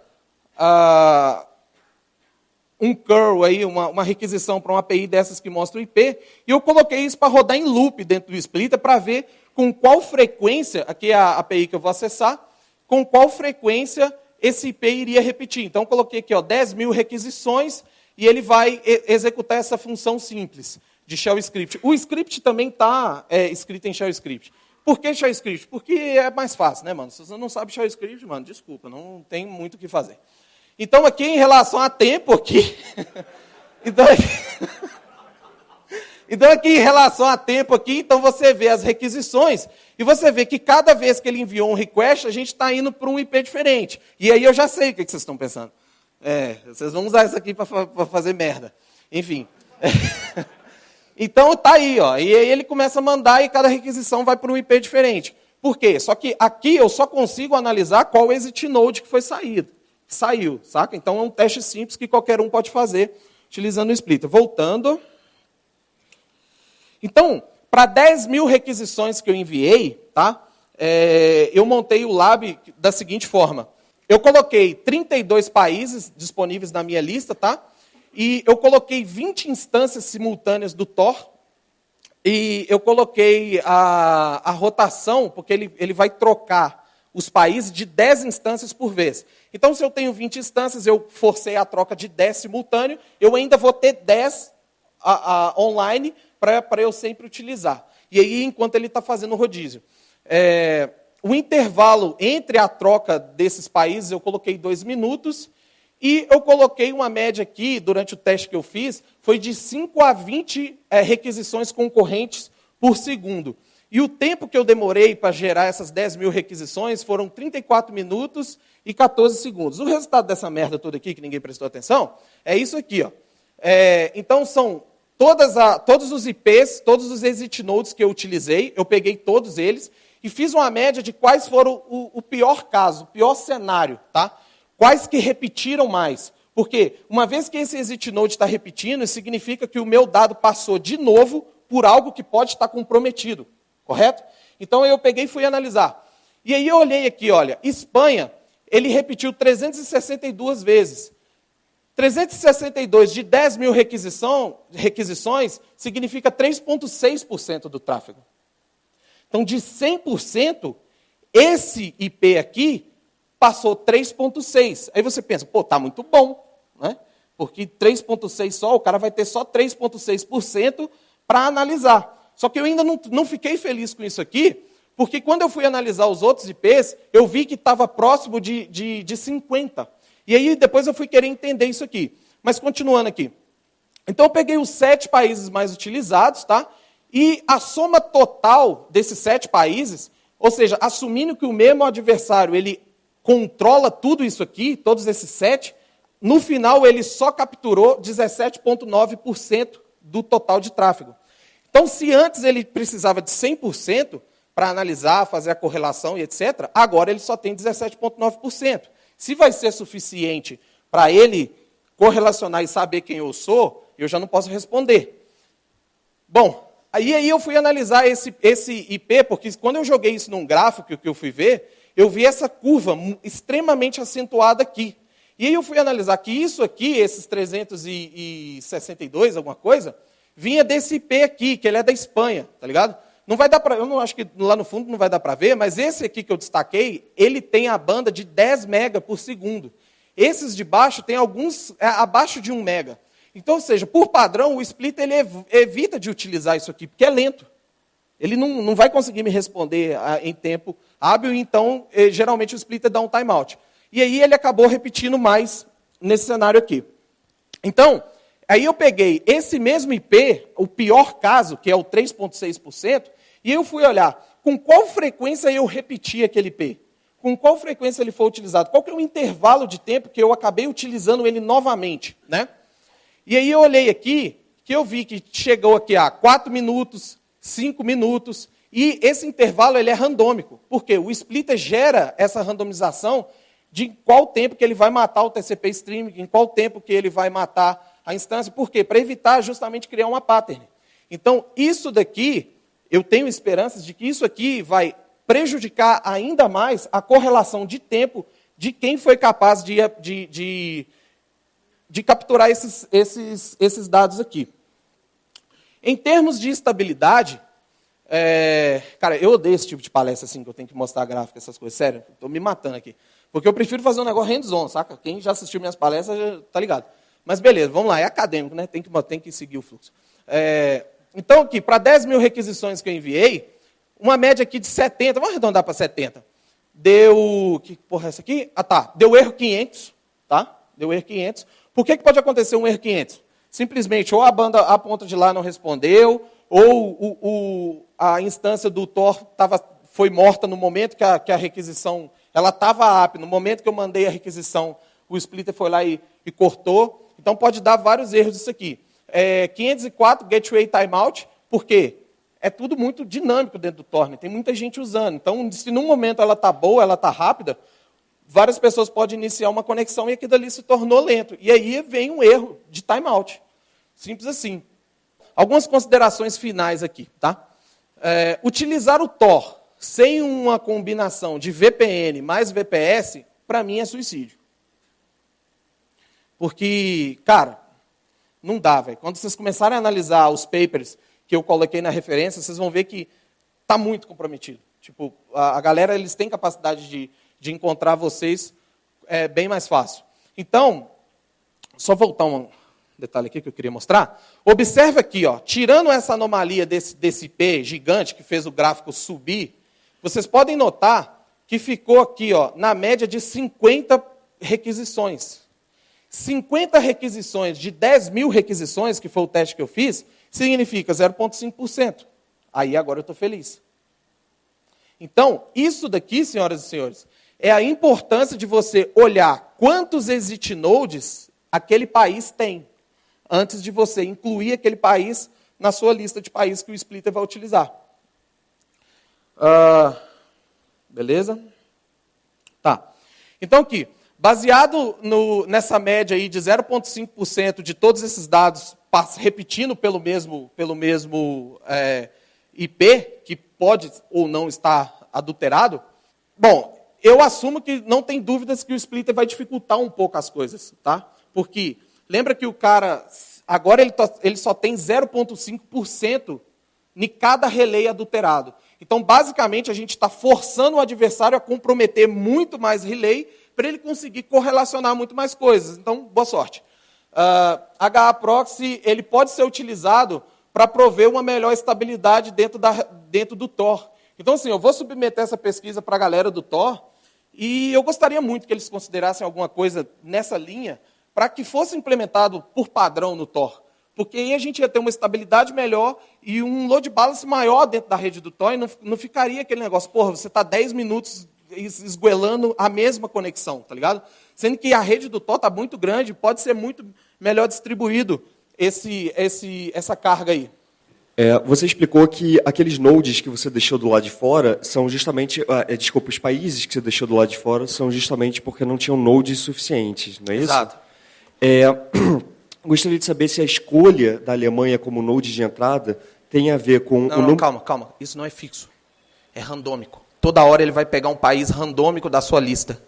um curl, aí, uma requisição para uma API dessas que mostra o IP, e eu coloquei isso para rodar em loop dentro do splitter para ver com qual frequência, aqui é a API que eu vou acessar, com qual frequência esse IP iria repetir. Então, eu coloquei aqui 10.000 requisições, e ele vai executar essa função simples de shell script. O script também está escrito em shell script. Por que shell script? Porque é mais fácil, né, mano? Se você não sabe shell script, mano, desculpa, não tem muito o que fazer. Então, aqui, em relação a tempo, aqui... Então, aqui, em relação a tempo, aqui, então você vê as requisições, e você vê que cada vez que ele enviou um request, a gente está indo para um IP diferente. E aí eu já sei o que vocês estão pensando. Vocês vão usar isso aqui para fazer merda. Enfim. Então, tá aí, ó. E aí ele começa a mandar e cada requisição vai para um IP diferente. Por quê? Só que aqui eu só consigo analisar qual exit node que foi saiu, saca? Então é um teste simples que qualquer um pode fazer utilizando o splitter. Voltando. Então, para 10.000 requisições que eu enviei, tá? Eu montei o lab da seguinte forma. Eu coloquei 32 países disponíveis na minha lista, tá? E eu coloquei 20 instâncias simultâneas do Tor. E eu coloquei a rotação, porque ele vai trocar os países de 10 instâncias por vez. Então, se eu tenho 20 instâncias, eu forcei a troca de 10 simultâneo, eu ainda vou ter 10 online para eu sempre utilizar. E aí, enquanto ele está fazendo o rodízio. O intervalo entre a troca desses países, eu coloquei 2 minutos, e eu coloquei uma média aqui, durante o teste que eu fiz, foi de 5 a 20 requisições concorrentes por segundo. E o tempo que eu demorei para gerar essas 10.000 requisições foram 34 minutos e 14 segundos. O resultado dessa merda toda aqui, que ninguém prestou atenção, é isso aqui, ó. Então, são todos os IPs, todos os exit nodes que eu utilizei, eu peguei todos eles, e fiz uma média de quais foram o pior caso, o pior cenário, tá? Quais que repetiram mais. Porque uma vez que esse exit node está repetindo, isso significa que o meu dado passou de novo por algo que pode estar comprometido. Correto? Então eu peguei e fui analisar. E aí eu olhei aqui, olha, Espanha, ele repetiu 362 vezes. 362 de 10.000 requisições significa 3,6% do tráfego. Então, de 100%, esse IP aqui passou 3,6%. Aí você pensa, pô, tá muito bom, né? Porque 3,6% só, o cara vai ter só 3,6% para analisar. Só que eu ainda não fiquei feliz com isso aqui, porque quando eu fui analisar os outros IPs, eu vi que estava próximo de 50%. E aí depois eu fui querer entender isso aqui. Mas continuando aqui. Então eu peguei os 7 países mais utilizados, tá? E a soma total desses 7 países, ou seja, assumindo que o mesmo adversário ele controla tudo isso aqui, todos esses 7, no final ele só capturou 17,9% do total de tráfego. Então, se antes ele precisava de 100% para analisar, fazer a correlação e etc., agora ele só tem 17,9%. Se vai ser suficiente para ele correlacionar e saber quem eu sou, eu já não posso responder. Bom, aí eu fui analisar esse IP, porque quando eu joguei isso num gráfico que eu fui ver, eu vi essa curva extremamente acentuada aqui. E aí eu fui analisar que isso aqui, esses 362, alguma coisa, vinha desse IP aqui, que ele é da Espanha, tá ligado? Não vai dar para, eu não acho que lá no fundo não vai dar para ver, mas esse aqui que eu destaquei, ele tem a banda de 10 mega por segundo. Esses de baixo tem alguns abaixo de 1 mega. Então, ou seja, por padrão, o splitter ele evita de utilizar isso aqui, porque é lento. Ele não vai conseguir me responder em tempo hábil, então, geralmente, o splitter dá um timeout. E aí ele acabou repetindo mais nesse cenário aqui. Então, aí eu peguei esse mesmo IP, o pior caso, que é o 3,6%, e eu fui olhar com qual frequência eu repeti aquele IP. com qual frequência ele foi utilizado, qual que é o intervalo de tempo que eu acabei utilizando ele novamente, né? E aí eu olhei aqui, que eu vi que chegou aqui a 4 minutos, 5 minutos, e esse intervalo ele é randômico. Por quê? O splitter gera essa randomização de em qual tempo que ele vai matar o TCP streaming, em qual tempo que ele vai matar a instância. Por quê? Para evitar justamente criar uma pattern. Então, isso daqui, eu tenho esperanças de que isso aqui vai prejudicar ainda mais a correlação de tempo de quem foi capaz de capturar esses dados aqui. Em termos de estabilidade, cara, eu odeio esse tipo de palestra assim, que eu tenho que mostrar gráfico, essas coisas. Sério, estou me matando aqui. Porque eu prefiro fazer um negócio hands-on, saca? Quem já assistiu minhas palestras já tá ligado. Mas beleza, vamos lá, é acadêmico, né? Tem que seguir o fluxo. Então, aqui, para 10 mil requisições que eu enviei, uma média aqui de 70, vamos arredondar para 70. Deu, que porra é essa aqui? Ah, tá, deu erro 500, tá? Deu erro 500. Por que pode acontecer um erro 500? Simplesmente, ou a ponta de lá não respondeu, ou a instância do Tor foi morta no momento que a requisição, ela estava apta, no momento que eu mandei a requisição, o splitter foi lá e cortou. Então, pode dar vários erros isso aqui. 504, gateway timeout, por quê? É tudo muito dinâmico dentro do Tor, tem muita gente usando. Então, se num momento ela está boa, ela está rápida, várias pessoas podem iniciar uma conexão e aquilo ali se tornou lento. E aí vem um erro de timeout. Simples assim. Algumas considerações finais aqui, tá? Utilizar o Tor sem uma combinação de VPN mais VPS, para mim é suicídio. Porque, cara, não dá, velho. Quando vocês começarem a analisar os papers que eu coloquei na referência, vocês vão ver que está muito comprometido. Tipo, a galera, eles têm capacidade de encontrar vocês bem mais fácil. Então, só voltar um detalhe aqui que eu queria mostrar. Observe aqui, ó, tirando essa anomalia desse IP gigante que fez o gráfico subir, vocês podem notar que ficou aqui, ó, na média de 50 requisições. 50 requisições de 10 mil requisições, que foi o teste que eu fiz, significa 0,5%. Aí agora eu estou feliz. Então, isso daqui, senhoras e senhores, é a importância de você olhar quantos exit nodes aquele país tem, antes de você incluir aquele país na sua lista de países que o splitter vai utilizar. Beleza? Tá. Então, aqui, baseado nessa média aí de 0,5% de todos esses dados repetindo pelo mesmo IP, que pode ou não estar adulterado, bom, eu assumo que não tem dúvidas que o splitter vai dificultar um pouco as coisas, tá? Porque lembra que o cara, agora ele só tem 0,5% em cada relay adulterado. Então, basicamente, a gente está forçando o adversário a comprometer muito mais relay para ele conseguir correlacionar muito mais coisas. Então, boa sorte. HA Proxy ele pode ser utilizado para prover uma melhor estabilidade dentro do Tor. Então, assim, eu vou submeter essa pesquisa para a galera do Tor e eu gostaria muito que eles considerassem alguma coisa nessa linha para que fosse implementado por padrão no Tor. Porque aí a gente ia ter uma estabilidade melhor e um load balance maior dentro da rede do Tor e não ficaria aquele negócio, porra, você está 10 minutos esgoelando a mesma conexão, tá ligado? Sendo que a rede do Tor está muito grande, pode ser muito melhor distribuído essa carga aí. Você explicou que aqueles nodes que você deixou do lado de fora são justamente, desculpa, os países que você deixou do lado de fora são justamente porque não tinham nodes suficientes, não é isso? Exato. Gostaria de saber se a escolha da Alemanha como node de entrada tem a ver com... Não, calma. Isso não é fixo. É randômico. Toda hora ele vai pegar um país randômico da sua lista.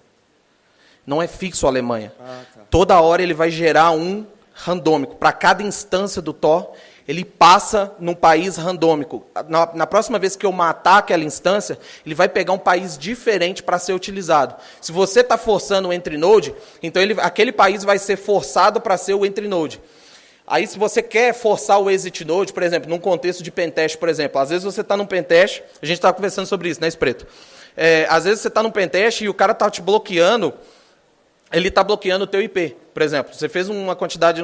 Não é fixo a Alemanha. Tá. Toda hora ele vai gerar um randômico. Para cada instância do Tor, ele passa num país randômico. Na próxima vez que eu matar aquela instância, ele vai pegar um país diferente para ser utilizado. Se você está forçando o entry node, então aquele país vai ser forçado para ser o entry node. Aí, se você quer forçar o exit node, por exemplo, num contexto de pentest, por exemplo, às vezes você está num pentest, a gente estava conversando sobre isso, né, Espreto? Às vezes você está num pentest e o cara está te bloqueando, ele está bloqueando o teu IP, por exemplo. Você fez uma quantidade,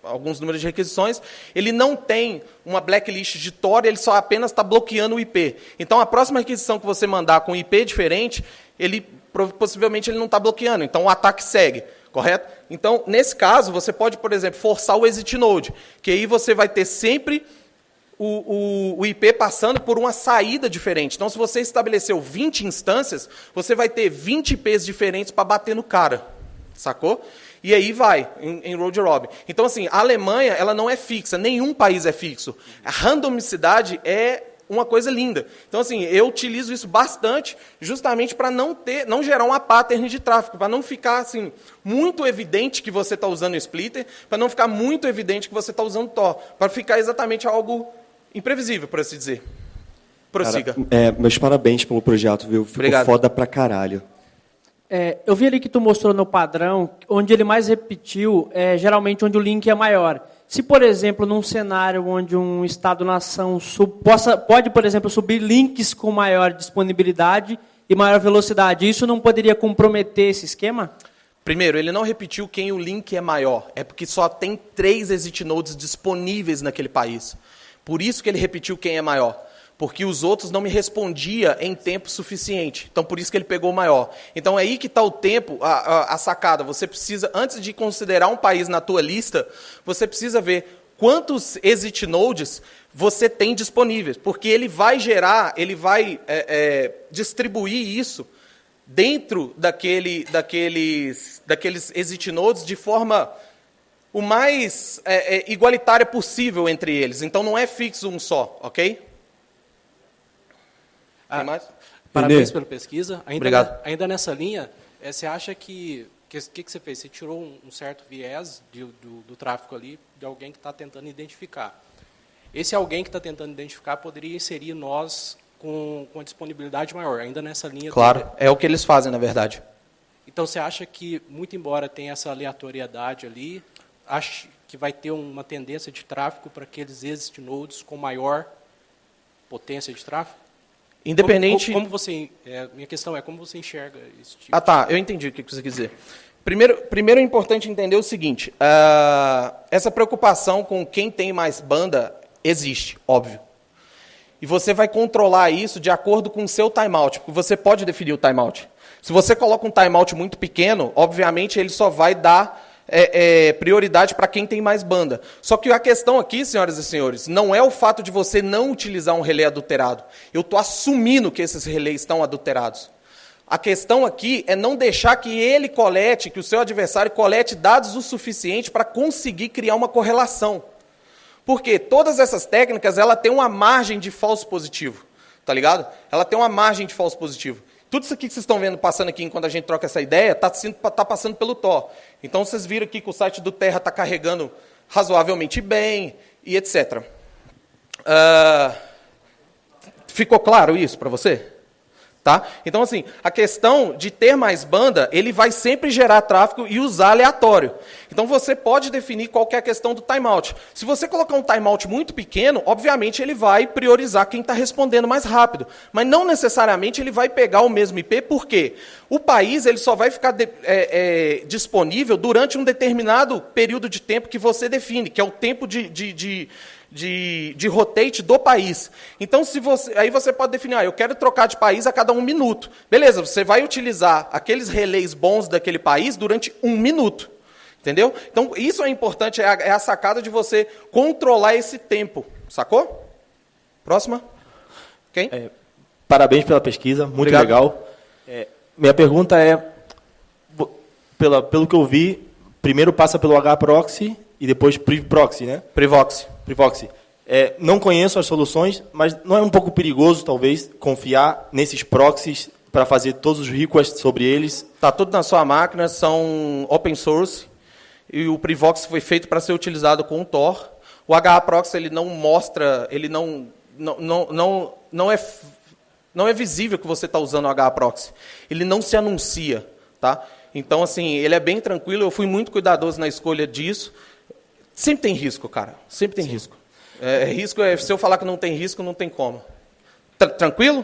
alguns números de requisições, ele não tem uma blacklist de Tor, ele só apenas está bloqueando o IP. Então, a próxima requisição que você mandar com IP diferente, possivelmente ele não está bloqueando, então o ataque segue, correto? Então, nesse caso, você pode, por exemplo, forçar o exit node, que aí você vai ter sempre o IP passando por uma saída diferente. Então, se você estabeleceu 20 instâncias, você vai ter 20 IPs diferentes para bater no cara, sacou? E aí vai, em round robin. Então, assim, a Alemanha ela não é fixa, nenhum país é fixo. A randomicidade é uma coisa linda. Então, assim, eu utilizo isso bastante justamente para não gerar uma pattern de tráfego, para não ficar assim, muito evidente que você está usando o splitter, para não ficar muito evidente que você está usando Tor, para ficar exatamente algo imprevisível, por assim dizer. Prossiga. Cara, meus parabéns pelo projeto, viu? Ficou Obrigado. Foda pra caralho. Eu vi ali que tu mostrou no padrão, onde ele mais repetiu, geralmente onde o link é maior. Se, por exemplo, num cenário onde um Estado-nação pode, por exemplo, subir links com maior disponibilidade e maior velocidade, isso não poderia comprometer esse esquema? Primeiro, ele não repetiu quem o link é maior. É porque só tem 3 exit nodes disponíveis naquele país. Por isso que ele repetiu quem é maior. Porque os outros não me respondiam em tempo suficiente. Então, por isso que ele pegou o maior. Então, é aí que está o tempo, a sacada. Você precisa, antes de considerar um país na tua lista, você precisa ver quantos exit nodes você tem disponíveis. Porque ele vai distribuir isso dentro daqueles exit nodes de forma o mais igualitária possível entre eles. Então, não é fixo um só, ok? Tem mais? Parabéns pela pesquisa. Obrigado. Ainda nessa linha, você acha que você fez? Você tirou um certo viés do tráfego ali de alguém que está tentando identificar. Esse alguém que está tentando identificar poderia inserir nós com a disponibilidade maior, ainda nessa linha. Claro, é o que eles fazem, na verdade. Então, você acha que, muito embora tenha essa aleatoriedade ali, acha que vai ter uma tendência de tráfego para aqueles exit nodes com maior potência de tráfego? Independente... minha questão é, como você enxerga esse tipo? Ah, tá, eu entendi o que você quis dizer. Primeiro é importante entender o seguinte, essa preocupação com quem tem mais banda existe, óbvio. E você vai controlar isso de acordo com o seu timeout, porque você pode definir o timeout. Se você coloca um timeout muito pequeno, obviamente ele só vai dar prioridade para quem tem mais banda. Só que a questão aqui, senhoras e senhores, não é o fato de você não utilizar um relé adulterado. Eu estou assumindo que esses relés estão adulterados. A questão aqui é não deixar que que o seu adversário colete dados o suficiente para conseguir criar uma correlação. Porque todas essas técnicas, ela tem uma margem de falso positivo, tá ligado? Ela tem uma margem de falso positivo. Tudo isso aqui que vocês estão vendo passando aqui enquanto a gente troca essa ideia, está passando pelo Tor. Então, vocês viram aqui que o site do Terra está carregando razoavelmente bem, e etc. Ficou claro isso para você? Tá? Então, assim, a questão de ter mais banda, ele vai sempre gerar tráfego e usar aleatório. Então, você pode definir qual que é a questão do timeout. Se você colocar um timeout muito pequeno, obviamente ele vai priorizar quem está respondendo mais rápido. Mas não necessariamente ele vai pegar o mesmo IP, porque o país ele só vai ficar disponível durante um determinado período de tempo que você define, que é o tempo de rotate do país. Então, aí você pode definir, eu quero trocar de país a cada 1 minuto. Beleza, você vai utilizar aqueles relés bons daquele país durante 1 minuto. Entendeu? Então, isso é importante, é a sacada de você controlar esse tempo. Sacou? Próxima. Quem? Parabéns pela pesquisa, muito Obrigado. legal. Minha pergunta é, pelo que eu vi, primeiro passa pelo hproxy e depois privproxy, né? Privox. Privoxy. Não conheço as soluções, mas não é um pouco perigoso, talvez, confiar nesses proxies para fazer todos os requests sobre eles? Está tudo na sua máquina, são open source, e o Privox foi feito para ser utilizado com o Tor. O hproxy ele não mostra, ele não é visível que você está usando o hproxy. Ele não se anuncia, tá? Então, assim, ele é bem tranquilo, eu fui muito cuidadoso na escolha disso. Sempre tem risco, cara. Sempre tem risco. Se eu falar que não tem risco, não tem como. Tranquilo?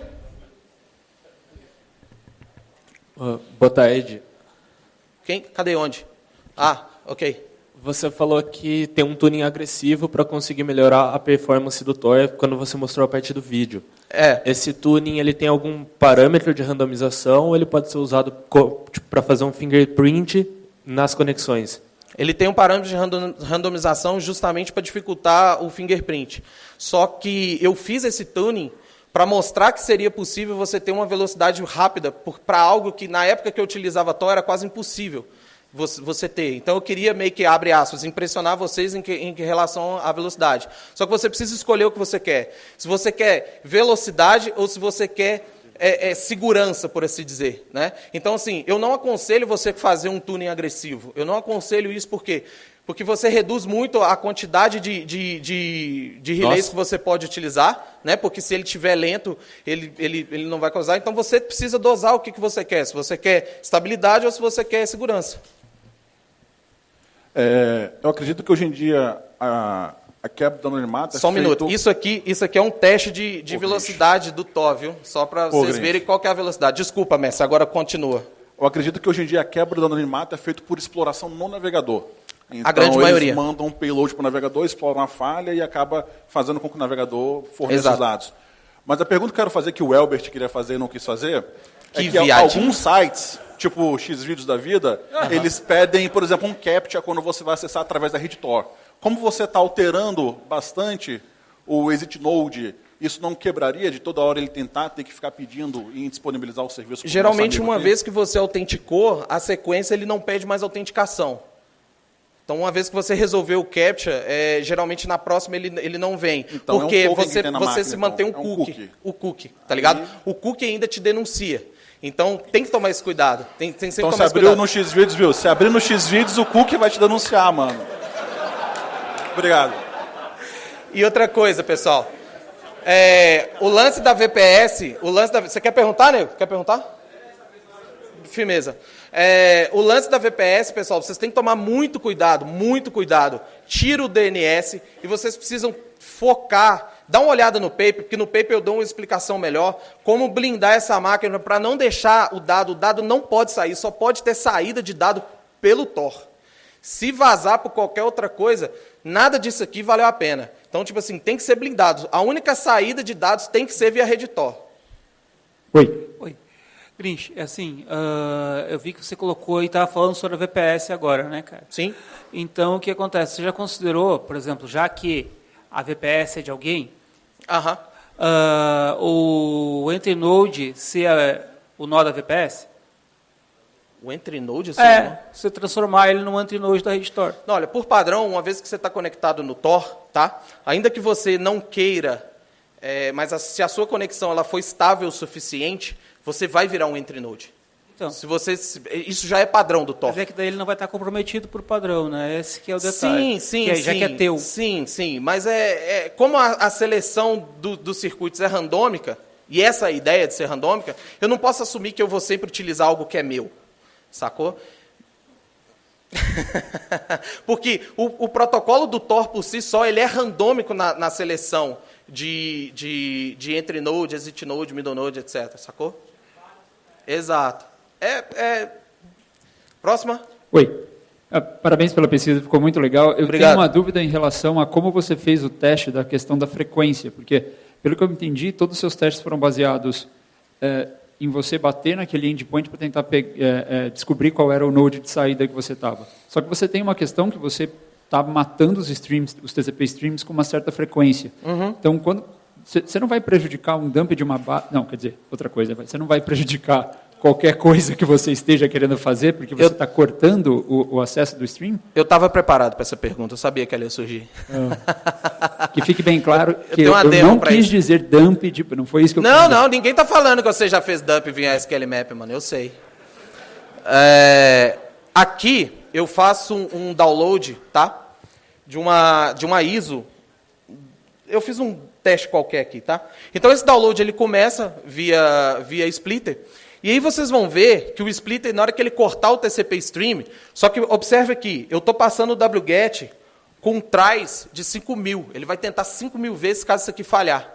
Boa tarde. Quem? Cadê onde? Ah, ok. Você falou que tem um tuning agressivo para conseguir melhorar a performance do Thor quando você mostrou a parte do vídeo. Esse tuning ele tem algum parâmetro de randomização ou ele pode ser usado para fazer um fingerprint nas conexões? Ele tem um parâmetro de randomização justamente para dificultar o fingerprint. Só que eu fiz esse tuning para mostrar que seria possível você ter uma velocidade rápida para algo que, na época que eu utilizava Tor, era quase impossível você ter. Então, eu queria meio que, abre aspas, impressionar vocês em relação à velocidade. Só que você precisa escolher o que você quer. Se você quer velocidade ou se você quer segurança, por assim dizer. Né? Então, assim, eu não aconselho você fazer um tuning agressivo. Eu não aconselho isso porque você reduz muito a quantidade de relays que você pode utilizar, né? Porque se ele estiver lento, ele não vai causar. Então, você precisa dosar o que você quer. Se você quer estabilidade ou se você quer segurança. Eu acredito que hoje em dia a quebra do anonimato... Só um minuto. Isso aqui é um teste de velocidade do Thor, viu? Só para vocês verem qual que é a velocidade. Desculpa, mestre, agora continua. Eu acredito que hoje em dia a quebra do anonimato é feita por exploração no navegador. Então, a grande maioria. Eles mandam um payload para o navegador, exploram a falha e acaba fazendo com que o navegador forneça os dados. Mas a pergunta que eu quero fazer, que o Elbert queria fazer e não quis fazer, é que alguns sites, tipo Xvideos da vida, eles pedem, por exemplo, um CAPTCHA quando você vai acessar através da rede Tor. Como você está alterando bastante o exit node, isso não quebraria de toda hora ele tentar ter que ficar pedindo e disponibilizar o serviço? Geralmente, uma vez que você autenticou, a sequência ele não pede mais autenticação. Então, uma vez que você resolveu o CAPTCHA, geralmente na próxima ele não vem. Então, porque você se mantém um cookie. O cookie, tá ligado? O cookie ainda te denuncia. Então, tem que tomar esse cuidado. Tem sempre então, tomar se abriu no Xvideos, viu? Se abrir no Xvideos, o cookie vai te denunciar, mano. Obrigado. E outra coisa, pessoal. O lance da VPS... Você quer perguntar, Nego? Quer perguntar? Firmeza. O lance da VPS, pessoal, vocês têm que tomar muito cuidado, muito cuidado. Tira o DNS e vocês precisam focar. Dá uma olhada no paper, porque no paper eu dou uma explicação melhor, como blindar essa máquina para não deixar o dado não pode sair, só pode ter saída de dado pelo Tor. Se vazar por qualquer outra coisa, nada disso aqui valeu a pena. Então, tipo assim, tem que ser blindado. A única saída de dados tem que ser via rede Tor. Oi. Grinch, eu vi que você colocou e estava falando sobre a VPS agora, né, cara? Sim. Então, o que acontece? Você já considerou, por exemplo, já que a VPS é de alguém, o entry node ser o nó da VPS? O entry node? Você transformar ele num entry node da rede Tor. Não, olha, por padrão, uma vez que você está conectado no Tor, tá? Ainda que você não queira, mas se a sua conexão ela for estável o suficiente, você vai virar um entry node. Então, isso já é padrão do Tor. Mas é que daí ele não vai estar comprometido por padrão, né? Esse que é o detalhe. Sim. Já que é teu. Sim. Mas como a seleção dos circuitos é randômica, e essa é a ideia de ser randômica, eu não posso assumir que eu vou sempre utilizar algo que é meu. Sacou? Porque o protocolo do Tor por si só, ele é randômico na seleção de entry node, exit node, middle node, etc. Sacou? Exato. Próxima. Oi. Parabéns pela pesquisa, ficou muito legal. Eu Obrigado. tenho uma dúvida em relação a como você fez o teste da questão da frequência, porque, pelo que eu entendi, todos os seus testes foram baseados em você bater naquele endpoint para tentar descobrir qual era o node de saída que você estava. Só que você tem uma questão que você está matando os streams, os TCP streams com uma certa frequência. Então, você não vai prejudicar um dump de uma base... Não, quer dizer, outra coisa. Você não vai prejudicar qualquer coisa que você esteja querendo fazer, porque você está cortando o acesso do stream? Eu estava preparado para essa pergunta, eu sabia que ela ia surgir. Que fique bem claro que eu não quis dizer dump, não foi isso que eu quis dizer. Não, ninguém está falando que você já fez dump via SQL Map, mano, eu sei. Aqui, eu faço um download, tá? De uma ISO. Eu fiz um teste qualquer aqui, tá? Então, esse download, ele começa via splitter. E aí vocês vão ver que o splitter, na hora que ele cortar o TCP stream, só que observe aqui, eu estou passando o wget com um tries de 5.000. Ele vai tentar 5.000 vezes caso isso aqui falhar.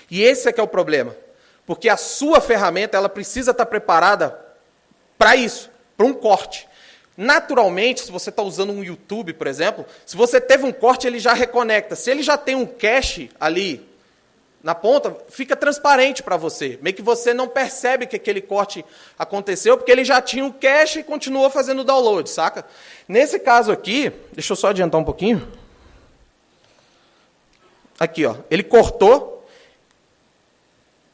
E esse é que é o problema. Porque a sua ferramenta ela precisa estar preparada para isso, para um corte. Naturalmente, se você está usando um YouTube, por exemplo, se você teve um corte, ele já reconecta. Se ele já tem um cache ali na ponta, fica transparente para você. Meio que você não percebe que aquele corte aconteceu, porque ele já tinha um cache e continuou fazendo o download, saca? Nesse caso aqui, deixa eu só adiantar um pouquinho. Aqui, ó, ele cortou.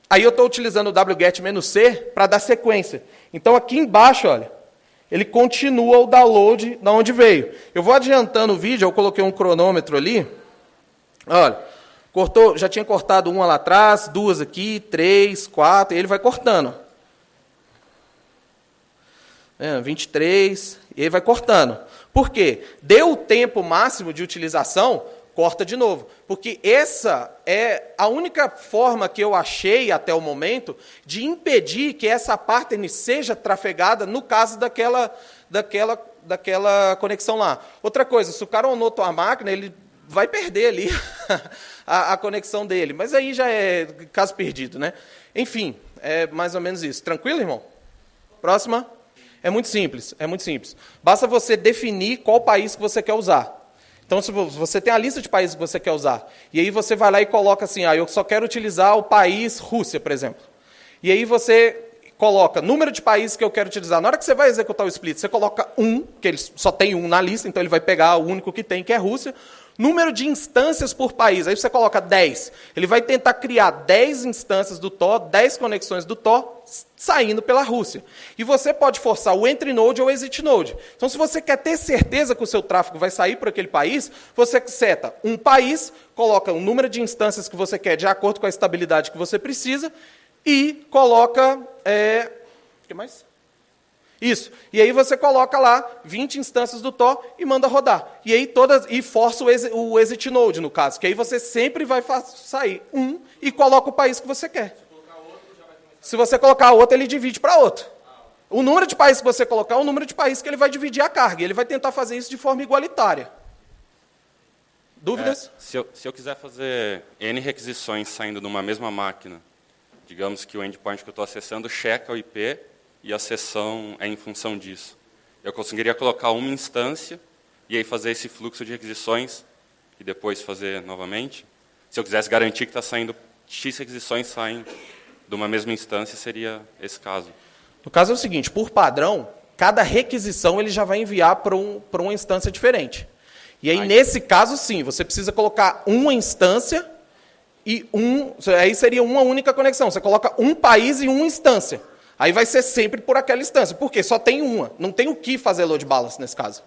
Aí eu estou utilizando o wget-c para dar sequência. Então, aqui embaixo, olha, ele continua o download de onde veio. Eu vou adiantando o vídeo, eu coloquei um cronômetro ali. Olha, cortou, já tinha cortado uma lá atrás, 2 aqui, 3, 4, e ele vai cortando. 23, e ele vai cortando. Por quê? Deu o tempo máximo de utilização, corta de novo. Porque essa é a única forma que eu achei até o momento de impedir que essa pattern seja trafegada no caso daquela conexão lá. Outra coisa, se o cara anotou a máquina, ele vai perder ali a conexão dele. Mas aí já é caso perdido, né? Enfim, é mais ou menos isso. Tranquilo, irmão? Próxima. É muito simples, é muito simples. Basta você definir qual país que você quer usar. Então, se você tem a lista de países que você quer usar, e aí você vai lá e coloca assim, eu só quero utilizar o país Rússia, por exemplo. E aí você coloca número de países que eu quero utilizar. Na hora que você vai executar o split, você coloca 1, que ele só tem 1 na lista, então ele vai pegar o único que tem, que é Rússia. Número de instâncias por país, aí você coloca 10. Ele vai tentar criar 10 instâncias do Tor, 10 conexões do Tor, saindo pela Rússia. E você pode forçar o entry node ou o exit node. Então, se você quer ter certeza que o seu tráfego vai sair por aquele país, você seta um país, coloca o número de instâncias que você quer de acordo com a estabilidade que você precisa e coloca... o que mais? Isso. E aí você coloca lá 20 instâncias do Tor e manda rodar. E aí força o exit node, no caso, que aí você sempre vai sair e coloca o país que você quer. Se você colocar outro, ele divide para outro. O número de países que você colocar é o número de países que ele vai dividir a carga. E ele vai tentar fazer isso de forma igualitária. Dúvidas? Se eu quiser fazer N requisições saindo de uma mesma máquina, digamos que o endpoint que eu estou acessando checa o IP e a sessão é em função disso. Eu conseguiria colocar uma instância e aí fazer esse fluxo de requisições e depois fazer novamente? Se eu quisesse garantir que está saindo X requisições saem de uma mesma instância, seria esse caso. No caso é o seguinte, por padrão, cada requisição ele já vai enviar para uma instância diferente. E aí, nesse caso, sim, você precisa colocar uma instância e aí seria uma única conexão. Você coloca um país e uma instância. Aí vai ser sempre por aquela instância. Por quê? Só tem uma. Não tem o que fazer load balance nesse caso.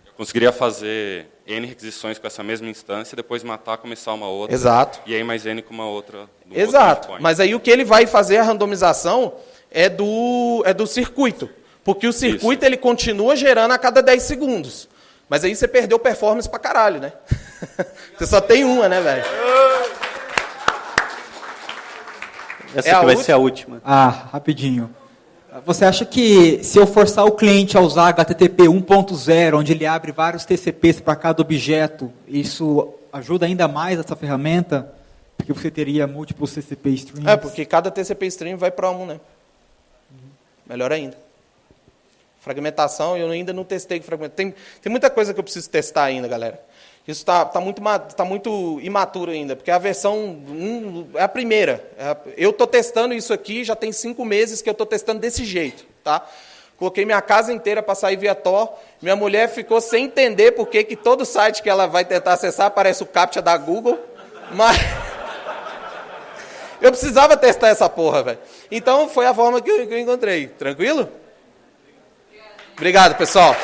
Eu conseguiria fazer N requisições com essa mesma instância, depois matar, começar uma outra. Exato. E aí mais N com uma outra. Exato. Mas aí o que ele vai fazer a randomização é do circuito. Porque o circuito ele continua gerando a cada 10 segundos. Mas aí você perdeu performance pra caralho, né? Você só tem uma, né, velho? Essa aqui vai ser a última. Rapidinho. Você acha que se eu forçar o cliente a usar HTTP 1.0, onde ele abre vários TCPs para cada objeto, isso ajuda ainda mais essa ferramenta? Porque você teria múltiplos TCP streams. Porque cada TCP stream vai para um, né? Melhor ainda. Fragmentação, eu ainda não testei fragmentação. Tem muita coisa que eu preciso testar ainda, galera. Isso está muito imaturo ainda, porque a versão 1 é a primeira. Eu estou testando isso aqui, já tem 5 meses que eu estou testando desse jeito. Tá? Coloquei minha casa inteira para sair via Tor. Minha mulher ficou sem entender por que todo site que ela vai tentar acessar aparece o CAPTCHA da Google. Mas eu precisava testar essa porra, velho. Então foi a forma que eu encontrei. Tranquilo? Obrigado, pessoal.